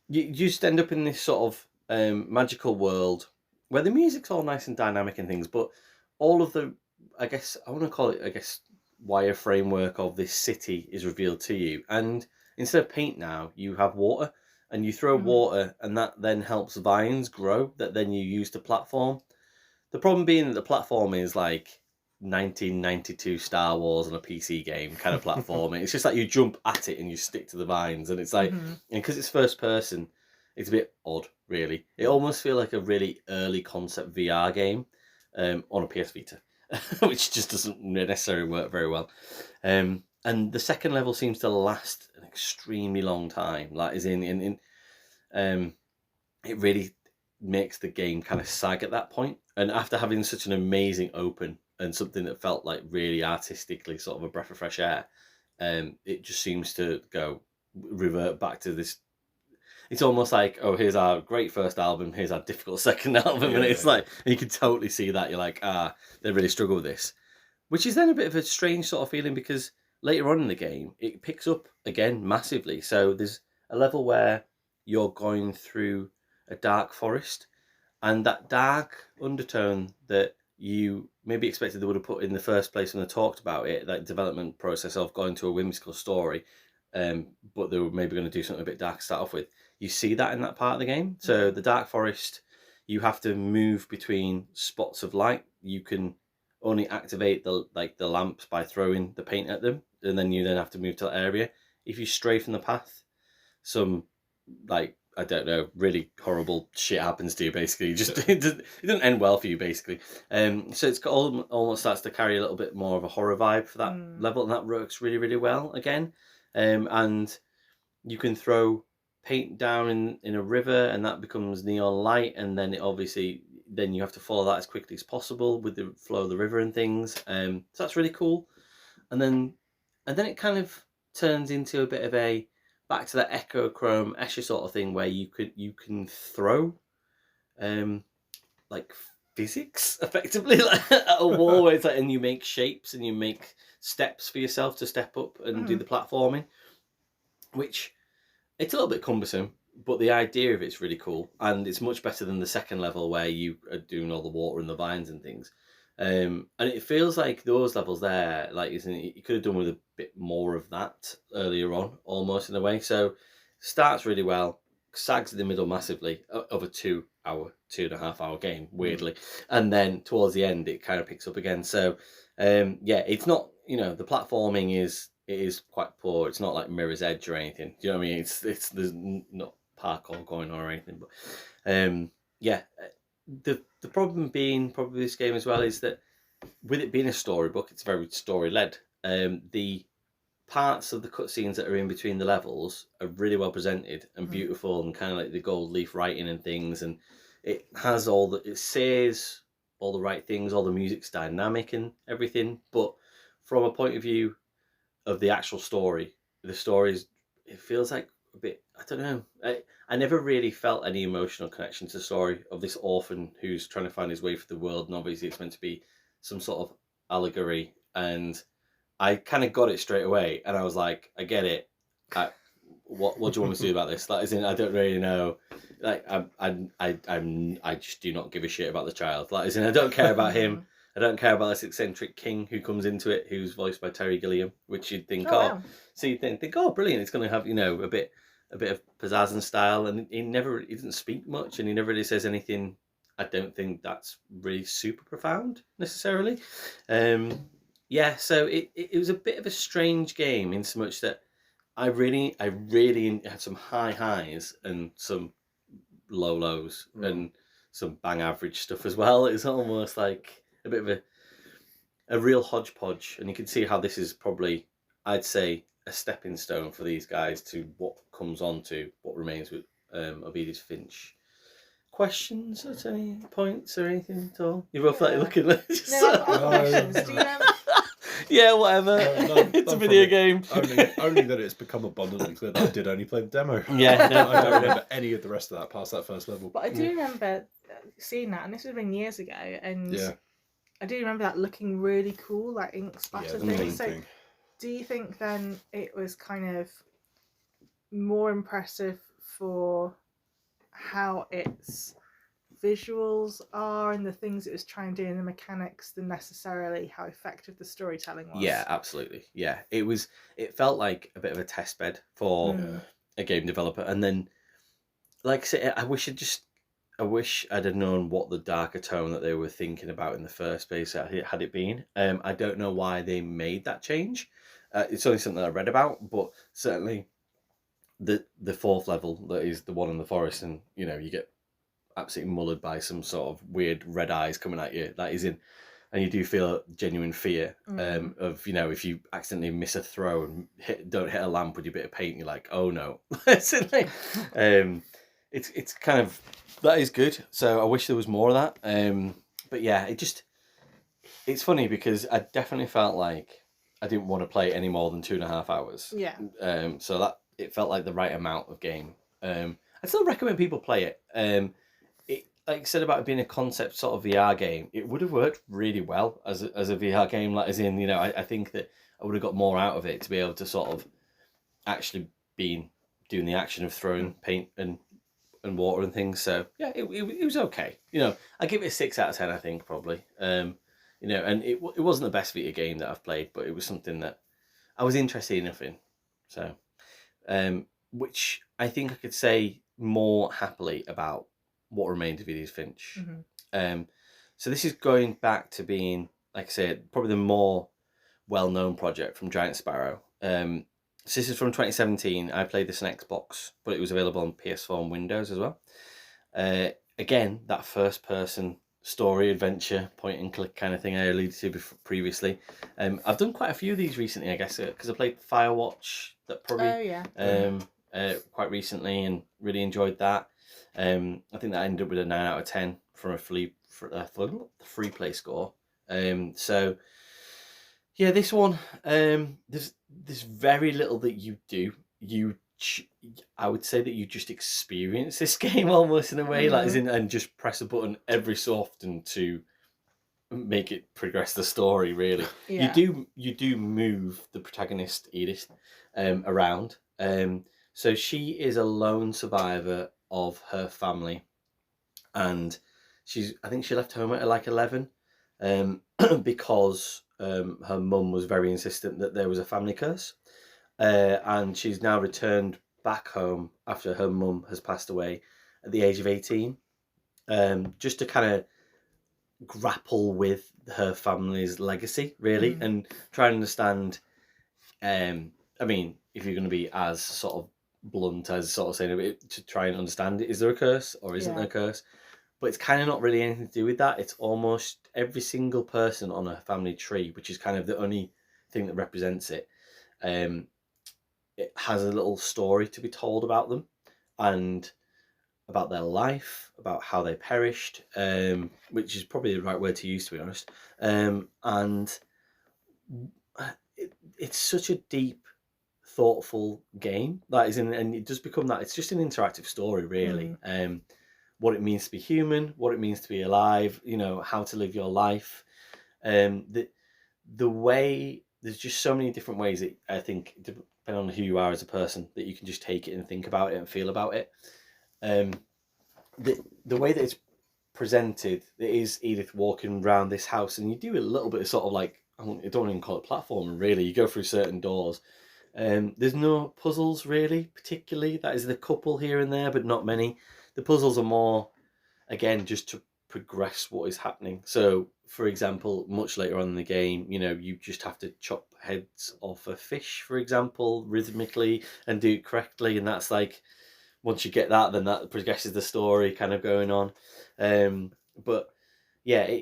you just end up in this sort of magical world where the music's all nice and dynamic and things, but all of the, I guess I want to call it, wire framework of this city is revealed to you, and instead of paint now, you have water, and you throw water, and that then helps vines grow that then you use to platform. The problem being that the platform is like 1992 Star Wars on a PC game kind of platforming. It's just like you jump at it and you stick to the vines, and it's like, and because it's first person, it's a bit odd, really. It almost feels like a really early concept VR game on a PS Vita, which just doesn't necessarily work very well. And the second level seems to last an extremely long time. Like, is in it really makes the game kind of sag at that point. And after having such an amazing open and something that felt like really artistically sort of a breath of fresh air, it just seems to revert back to this. It's almost like, oh, here's our great first album, here's our difficult second album, and it's like, and you can totally see that. You're like, they really struggle with this, which is then a bit of a strange sort of feeling, because later on in the game it picks up again massively. So there's a level where you're going through a dark forest, and that dark undertone that you maybe expected they would have put in the first place when they talked about it, that development process of going to a whimsical story, but they were maybe going to do something a bit dark to start off with. You see that in that part of the game. So the dark forest, you have to move between spots of light. You can only activate the lamps by throwing the paint at them, and then you have to move to that area. If you stray from the path, some I don't know, really horrible shit happens to you. Basically, it doesn't end well for you. Basically, so it's got almost starts to carry a little bit more of a horror vibe for that level, and that works really, really well again. And you can throw paint down in a river, and that becomes neon light, and then then you have to follow that as quickly as possible with the flow of the river and things. So that's really cool. And then it kind of turns into a bit of a back to that Echochrome Escher sort of thing, where you can throw like physics effectively like at a wall, where it's like, and you make shapes and you make steps for yourself to step up and do the platforming, which it's a little bit cumbersome, but the idea of it's really cool, and it's much better than the second level where you are doing all the water and the vines and things. And it feels like those levels there, like, isn't it, you could have done with a bit more of that earlier on, almost in a way. So starts really well, sags in the middle massively of a 2.5 hour game, weirdly, and then towards the end it kind of picks up again. So it's not, the platforming is quite poor. It's not like Mirror's Edge or anything. Do you know what I mean? It's there's not parkour going on or anything, but the problem being probably this game as well is that with it being a storybook, it's very story led. The parts of the cutscenes that are in between the levels are really well presented and beautiful, and kind of like the gold leaf writing and things, and it has it says all the right things, all the music's dynamic and everything, but from a point of view of the actual story, it feels like a bit, I don't know, I never really felt any emotional connection to the story of this orphan who's trying to find his way through the world, and obviously it's meant to be some sort of allegory, and I kind of got it straight away, and I was like, I get it. What do you want me to do about this? Like, as in, I don't really know. Like, I just do not give a shit about the child. Like, as in, I don't care about him. I don't care about this eccentric king who comes into it, who's voiced by Terry Gilliam, which you'd think, wow. So you think, oh, brilliant! It's going to have, a bit of pizzazz and style, and he doesn't speak much, and he never really says anything. I don't think that's really super profound necessarily. So it was a bit of a strange game in so much that I really had some high highs and some low lows and some bang average stuff as well. It's almost like a bit of a real hodgepodge, and you can see how this is probably, I'd say, a stepping stone for these guys to what comes on to what remains with of Edith Finch. Questions at any points or anything at all? You're both like looking like questions. Do you yeah, whatever. It's a video game. Only that it's become abundantly clear that I did only play the demo. Yeah, no, I don't remember any of the rest of that past that first level. But I do remember seeing that, and this would have been years ago, and I do remember that looking really cool, like ink splatter thing. So, do you think then it was kind of more impressive for how it's visuals are and the things it was trying to do in the mechanics than necessarily how effective the storytelling was. Yeah, absolutely. Yeah, it felt like a bit of a test bed for a game developer, and then, like I say, I wish I'd have known what the darker tone that they were thinking about in the first place had it been. I don't know why they made that change. It's only something I read about, but certainly the fourth level, that is the one in the forest, and you get absolutely mullered by some sort of weird red eyes coming at you. That is in, and you do feel genuine fear of if you accidentally miss a throw and don't hit a lamp with your bit of paint, you're like, oh no. It's kind of, that is good. So I wish there was more of that. But yeah, it's funny because I definitely felt like I didn't want to play any more than 2.5 hours. Yeah. So that it felt like the right amount of game. I still recommend people play it. Like I said about it being a concept sort of VR game, it would have worked really well as a VR game. Like, as in, I think that I would have got more out of it to be able to sort of actually doing the action of throwing paint and water and things. So yeah, it was okay. I give it a 6 out of 10. I think probably. And it wasn't the best Vita game that I've played, but it was something that I was interested enough in. So, which I think I could say more happily about What Remains of Edith Finch. So this is going back to being, like I said, probably the more well-known project from Giant Sparrow. So this is from 2017. I played this on Xbox, but it was available on PS4 and Windows as well. Again, that first-person story, adventure, point-and-click kind of thing I alluded to previously. I've done quite a few of these recently, I guess, because I played Firewatch that probably quite recently and really enjoyed that. I think that ended up with a 9 out of 10 from a free play score. So yeah, this one, there's very little that you do. I would say that you just experience this game almost in a way, and just press a button every so often to make it progress the story. Really, you do move the protagonist Edith around. So she is a lone survivor of her family, and I think she left home at like 11, because her mum was very insistent that there was a family curse, and she's now returned back home after her mum has passed away at the age of 18, just to kind of grapple with her family's legacy, really, and try and understand. I mean, if you're going to be as sort of blunt as sort of saying it, to try and understand, is there a curse or isn't there a curse? But it's kind of not really anything to do with that. It's almost every single person on a family tree, which is kind of the only thing that represents it. It has a little story to be told about them and about their life, about how they perished, which is probably the right word to use, to be honest. And it's such a deep, thoughtful game and it does become that. It's just an interactive story, really. What it means to be human, what it means to be alive, how to live your life. The way, there's just so many different ways that I think, depending on who you are as a person, that you can just take it and think about it and feel about it. The way that it's presented, it is Edith walking around this house, and you do a little bit of sort of like, I don't even call it platforming, really. You go through certain doors. There's no puzzles, really, particularly. That is the couple here and there, but not many. The puzzles are more, again, just to progress what is happening. So, for example, much later on in the game, you just have to chop heads off a fish, for example, rhythmically and do it correctly. And that's like, once you get that, then that progresses the story kind of going on. But yeah,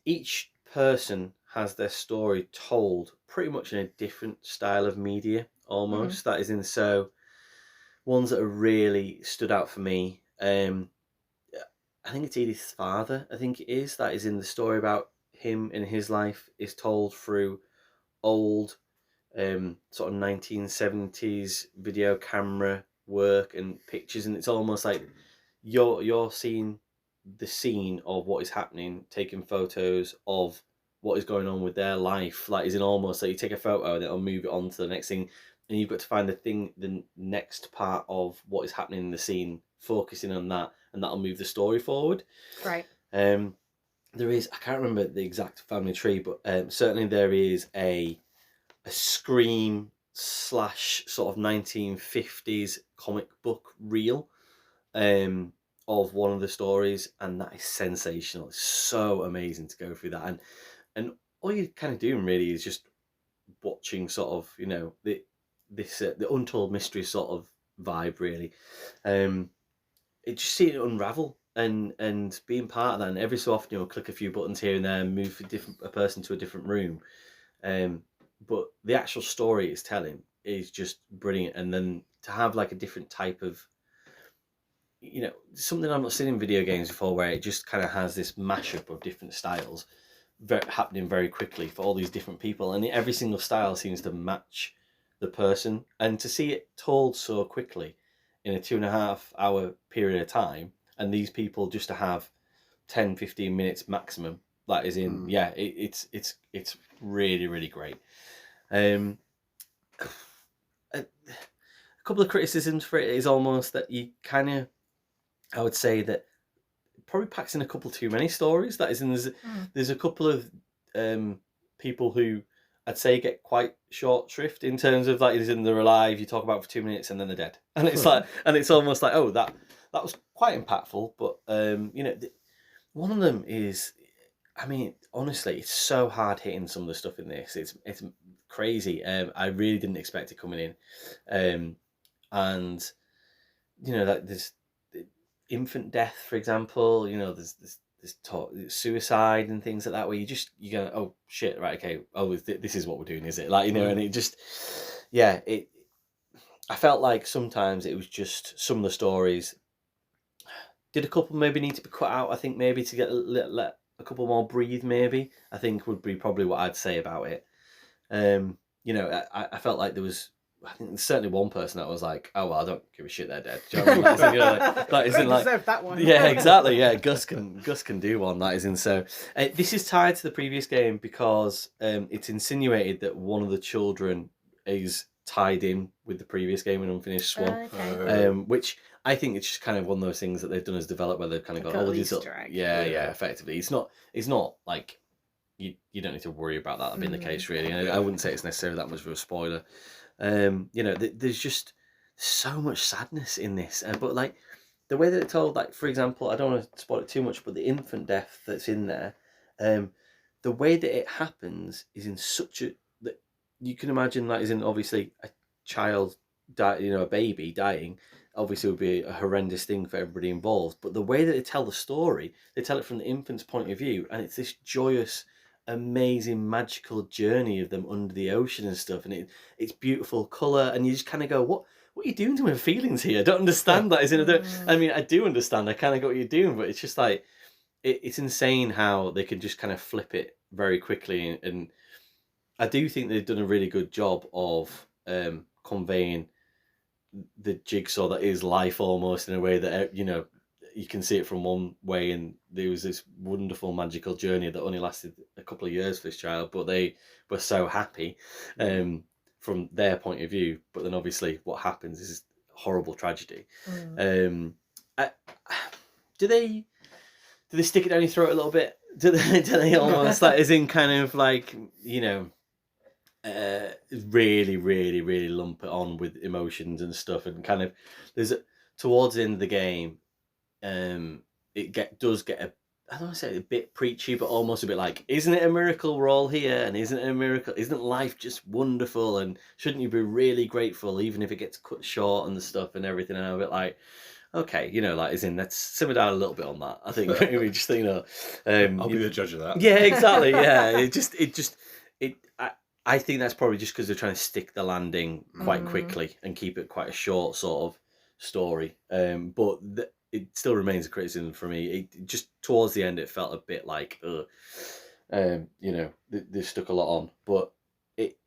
each person has their story told pretty much in a different style of media, almost. That is in, so ones that have really stood out for me. I think it's Edith's father, I think it is. That is in the story about him and his life is told through old sort of 1970s video camera work and pictures, and it's almost like you're seeing the scene of what is happening, taking photos of what is going on with their life. Like, is it almost like you take a photo and it'll move it on to the next thing, and you've got to find the next part of what is happening in the scene focusing on that, and that'll move the story forward. Right. There is, I can't remember the exact family tree, but certainly there is a Scream / sort of 1950s comic book reel of one of the stories, and that is sensational. It's so amazing to go through that, and all you're kind of doing really is just watching sort of, you know, the untold mystery sort of vibe really. It just seeing it unravel and being part of that, and every so often you'll click a few buttons here and there and move a person to a different room. But the actual story it's telling is just brilliant, and then to have like a different type of, you know, something I've not seen in video games before, where it just kind of has this mashup of different styles happening very quickly for all these different people, and every single style seems to match the person, and to see it told so quickly in a 2.5 hour period of time, and these people just to have 10-15 minutes maximum, that is in it's really, really great. A couple of criticisms for it is almost that you kind of, I would say that probably packs in a couple too many stories. That is, in there's a couple of people who I'd say get quite short shrift in terms of like, they're alive, you talk about for 2 minutes and then they're dead, and it's like, and it's almost like, oh, that was quite impactful, but you know, one of them is, I mean, honestly, it's so hard hitting some of the stuff in this. It's crazy. I really didn't expect it coming in, and you know, like there's infant death, for example. You know, there's talk, suicide and things like that, where you go, oh shit, right, okay, oh, this is what we're doing, is it? Like, you know, and it just, yeah, I felt like sometimes it was just some of the stories. Did a couple maybe need to be cut out? I think maybe to get let a couple more breathe, maybe, I think would be probably what I'd say about it. You know, I felt like there was, I think there's certainly one person that was like, oh well, I don't give a shit, they're dead. Do you know what I mean? You know, that isn't like, deserve that one. Yeah, exactly. Yeah, Gus can do one. That isn't so. This is tied to the previous game because it's insinuated that one of the children is tied in with the previous game, an unfinished Swan. Okay. Which I think it's just kind of one of those things that they've done as developer, where they've kind of Like got all an these. Easter egg. Yeah, effectively, it's not like. You don't need to worry about that being the case, really. I wouldn't say it's necessarily that much of a spoiler. You know, there's just so much sadness in this, but like the way that it's told, like for example, I don't want to spoil it too much, but the infant death that's in there, the way that it happens is in such a, that you can imagine, that is in obviously a child you know, a baby dying, obviously would be a horrendous thing for everybody involved. But the way that they tell the story, they tell it from the infant's point of view, and it's this joyous, amazing, magical journey of them under the ocean and stuff, and it's beautiful colour, and you just kind of go, what are you doing to my feelings here? I don't understand that. I mean, I do understand, I kind of got what you're doing, but it's just like, it's insane how they can just kind of flip it very quickly, and I do think they've done a really good job of conveying the jigsaw that is life, almost in a way that, you know, you can see it from one way, and there was this wonderful magical journey that only lasted a couple of years for this child, but they were so happy from their point of view. But then obviously what happens is horrible tragedy. Do they stick it down your throat a little bit? Do they almost, that is in kind of like, you know, really, really, really lump it on with emotions and stuff, and kind of towards the end of the game, it does get a, I don't want to say a bit preachy, but almost a bit like, isn't it a miracle we're all here, and isn't it a miracle, isn't life just wonderful, and shouldn't you be really grateful even if it gets cut short and the stuff and everything? And I'm a bit like, okay, you know, like, as in, let's simmer down a little bit on that. I think maybe just, you know, I'll be the judge of that. Yeah, exactly. Yeah, I think that's probably just because they're trying to stick the landing quite quickly and keep it quite a short sort of story. But it still remains a criticism for me. It just towards the end, it felt a bit like, you know, they stuck a lot on. But it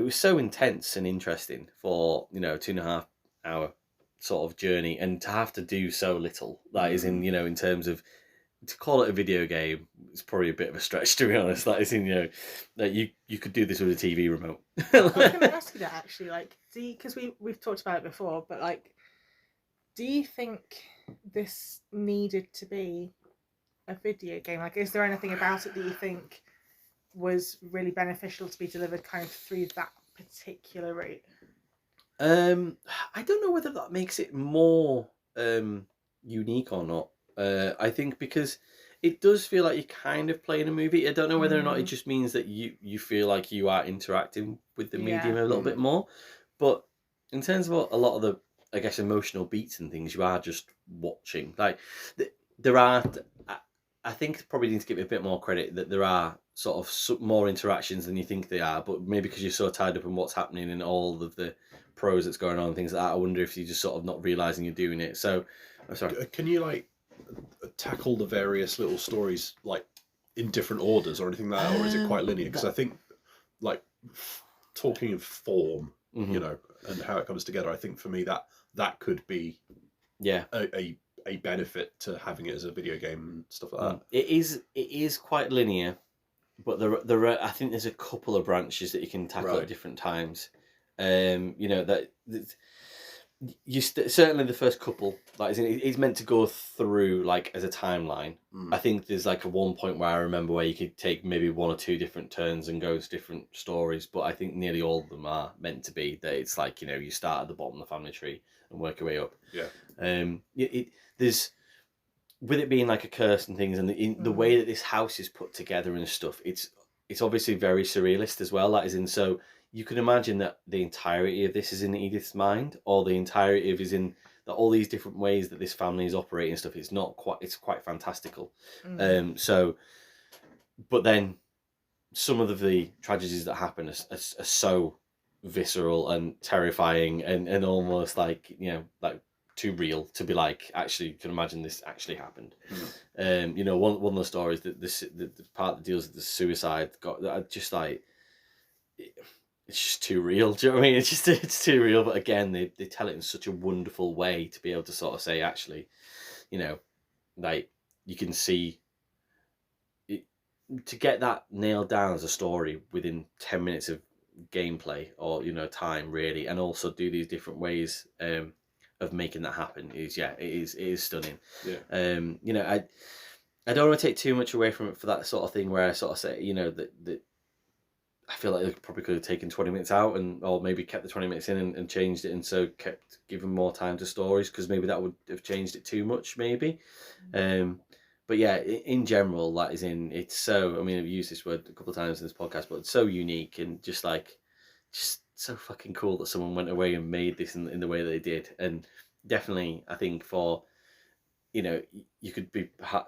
was so intense and interesting for, you know, a 2.5 hour sort of journey, and to have to do so little. That is in, you know, in terms of, to call it a video game, it's probably a bit of a stretch, to be honest. That is in, you know, that you could do this with a TV remote. I was going to ask you that actually, like, because we've talked about it before, but like, Do you think this needed to be a video game? Like, is there anything about it that you think was really beneficial to be delivered kind of through that particular route? I don't know whether that makes it more unique or not. I think because it does feel like you're kind of playing a movie. I don't know whether or not it just means that you feel like you are interacting with the medium a little bit more. But in terms of a lot of the, I guess, emotional beats and things, you are just watching. Like, there are, I think probably need to give it a bit more credit that there are sort of more interactions than you think they are, but maybe because you're so tied up in what's happening and all of the prose that's going on and things like that, I wonder if you're just sort of not realising you're doing it. So, I'm sorry. Can you, like, tackle the various little stories, like, in different orders or anything like that, or is it quite linear? Because I think, like, talking of form, you know, and how it comes together, I think for me that could be a benefit to having it as a video game and stuff like that. It is quite linear, but there are, I think there's a couple of branches that you can tackle at different times. You know, that you certainly the first couple, like, it's meant to go through like as a timeline. I think there's like a one point where I remember where you could take maybe one or two different turns and go to different stories, but I think nearly all of them are meant to be that it's like, you know, you start at the bottom of the family tree and work your way up. There's, with it being like a curse and things, and the way that this house is put together and stuff, it's obviously very surrealist as well. That is in, so you can imagine that the entirety of this is in Edith's mind, or the entirety of is in all these different ways that this family is operating and stuff. It's not quite, it's quite fantastical. So, but then some of the tragedies that happen are so visceral and terrifying and almost like, you know, like too real to be like, actually, you can imagine this actually happened. You know, one of the stories that the part that deals with the suicide got just like, it's just too real. Do you know what I mean? It's too real. But again, they tell it in such a wonderful way to be able to sort of say, actually, you know, like, you can see it, to get that nailed down as a story within 10 minutes of gameplay, or, you know, time really, and also do these different ways of making that happen is, it is stunning. You know, I don't want to take too much away from it for that sort of thing where I sort of say, you know, that I feel like they probably could have taken 20 minutes out or maybe kept the 20 minutes in and changed it, and so kept giving more time to stories, because maybe that would have changed it too much, maybe. But yeah, in general, that is in, it's so, I mean, I've used this word a couple of times in this podcast, but it's so unique and just so fucking cool that someone went away and made this in the way that they did. And definitely, I think for, you know, you could be, I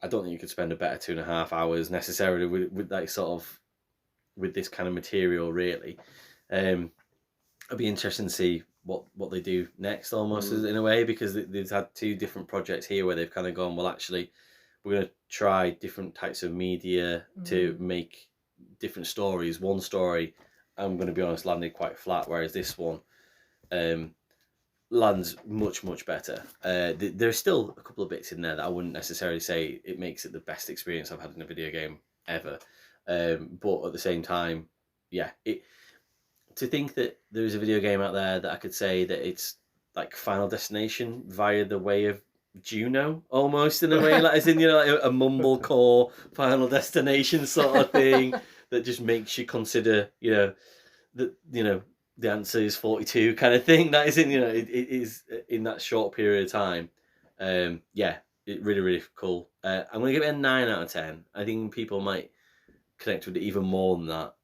don't think you could spend a better 2.5 hours necessarily with that sort of, with this kind of material, really. It'd be interesting to see what they do next, almost in a way, because they've had 2 different projects here where they've kind of gone, well, actually, we're going to try different types of media to make different stories. One story, I'm going to be honest, landed quite flat, whereas this one lands much better. There's still a couple of bits in there that I wouldn't necessarily say it makes it the best experience I've had in a video game ever. But at the same time, to think that there is a video game out there that I could say that it's like Final Destination via the way of Juno, almost, in a way, like, as in, you know, like a mumblecore Final Destination sort of thing that just makes you consider, you know, that, you know, the answer is 42 kind of thing. That is in, you know, it is in that short period of time. It really cool. I'm gonna give it a 9 out of 10. I think people might connect with it even more than that.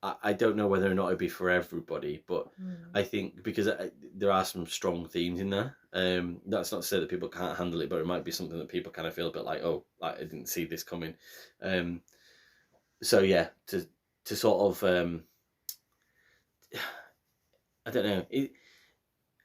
I don't know whether or not it'd be for everybody, but I think because there are some strong themes in there. That's not to say that people can't handle it, but it might be something that people kind of feel a bit like, oh, like, I didn't see this coming. So yeah, to sort of, I don't know.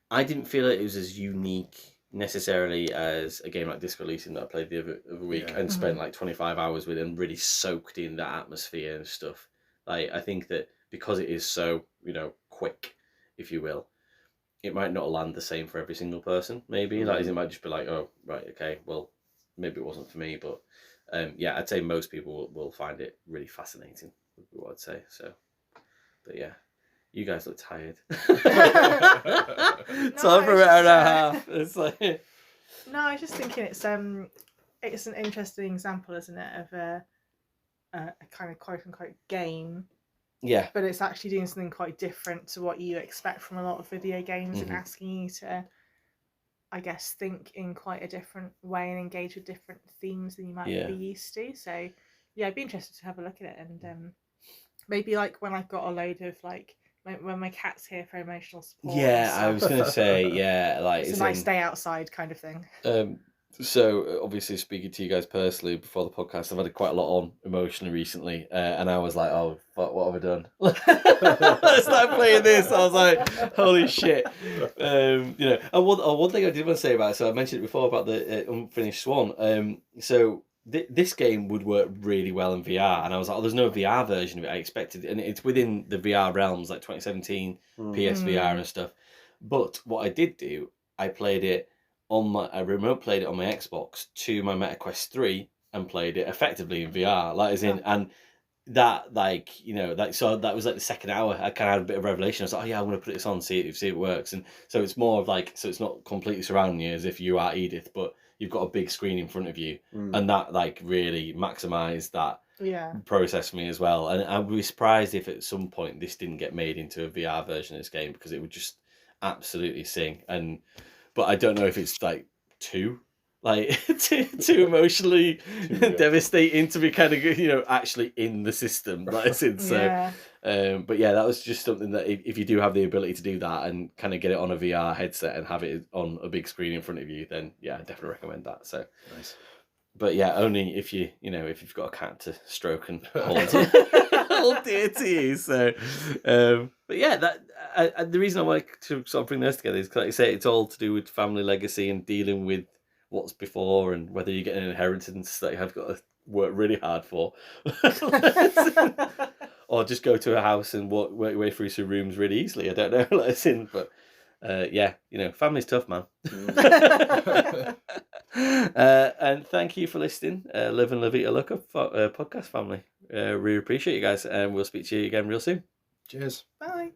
I didn't feel it was as unique necessarily as a game like Disco Elysium that I played the other week and spent like 25 hours with and really soaked in that atmosphere and stuff. Like, I think that because it is so, you know, quick, if you will, it might not land the same for every single person, maybe. Like, it might just be like, oh, right, okay, well, maybe it wasn't for me, but I'd say most people will find it really fascinating, would be what I'd say. So, but You guys look tired. No, Time for an hour and a half. It's like... No, I was just thinking it's an interesting example, isn't it, of a kind of quote unquote game. Yeah. But it's actually doing something quite different to what you expect from a lot of video games and asking you to, I guess, think in quite a different way and engage with different themes than you might be used to. So yeah, I'd be interested to have a look at it, and maybe like when I've got a load of like when my cat's here for emotional support. Yeah, I was gonna say like it's a nice day outside kind of thing. So obviously speaking to you guys personally before the podcast, I've had quite a lot on emotionally recently, and I was like, oh fuck, what have I done? I started playing this. I was like, holy shit. And one thing I did want to say about it, so I mentioned it before about the unfinished Swan. So this game would work really well in VR, and I was like, oh, there's no VR version of it. I expected, and it's within the VR realms, like 2017 PSVR and stuff. But what I did do, I played it I remote played it on my Xbox to my Meta Quest 3 and played it effectively in VR, and that so that was like the second hour. I kind of had a bit of revelation. I was like, oh yeah, I'm gonna put this on, see if it works. And so it's more of like, so it's not completely surrounding you as if you are Edith, but you've got a big screen in front of you, and that like really maximised that process for me as well. And I would be surprised if at some point this didn't get made into a VR version of this game, because it would just absolutely sing. But I don't know if it's like too emotionally devastating to be kind of actually in the system. But yeah, that was just something that if you do have the ability to do that and kind of get it on a VR headset and have it on a big screen in front of you, then yeah, I definitely recommend that. So nice. But yeah, only if if you've got a cat to stroke and hold dear to you. So, but yeah, the reason I like to sort of bring those together is because, like I say, it's all to do with family legacy and dealing with what's before, and whether you get an inheritance that you have got to work really hard for, or just go to a house and work your way through some rooms really easily. I don't know, but. Family's tough, man. And thank you for listening. Live and Vita Loca podcast family. Really appreciate you guys, and we'll speak to you again real soon. Cheers. Bye.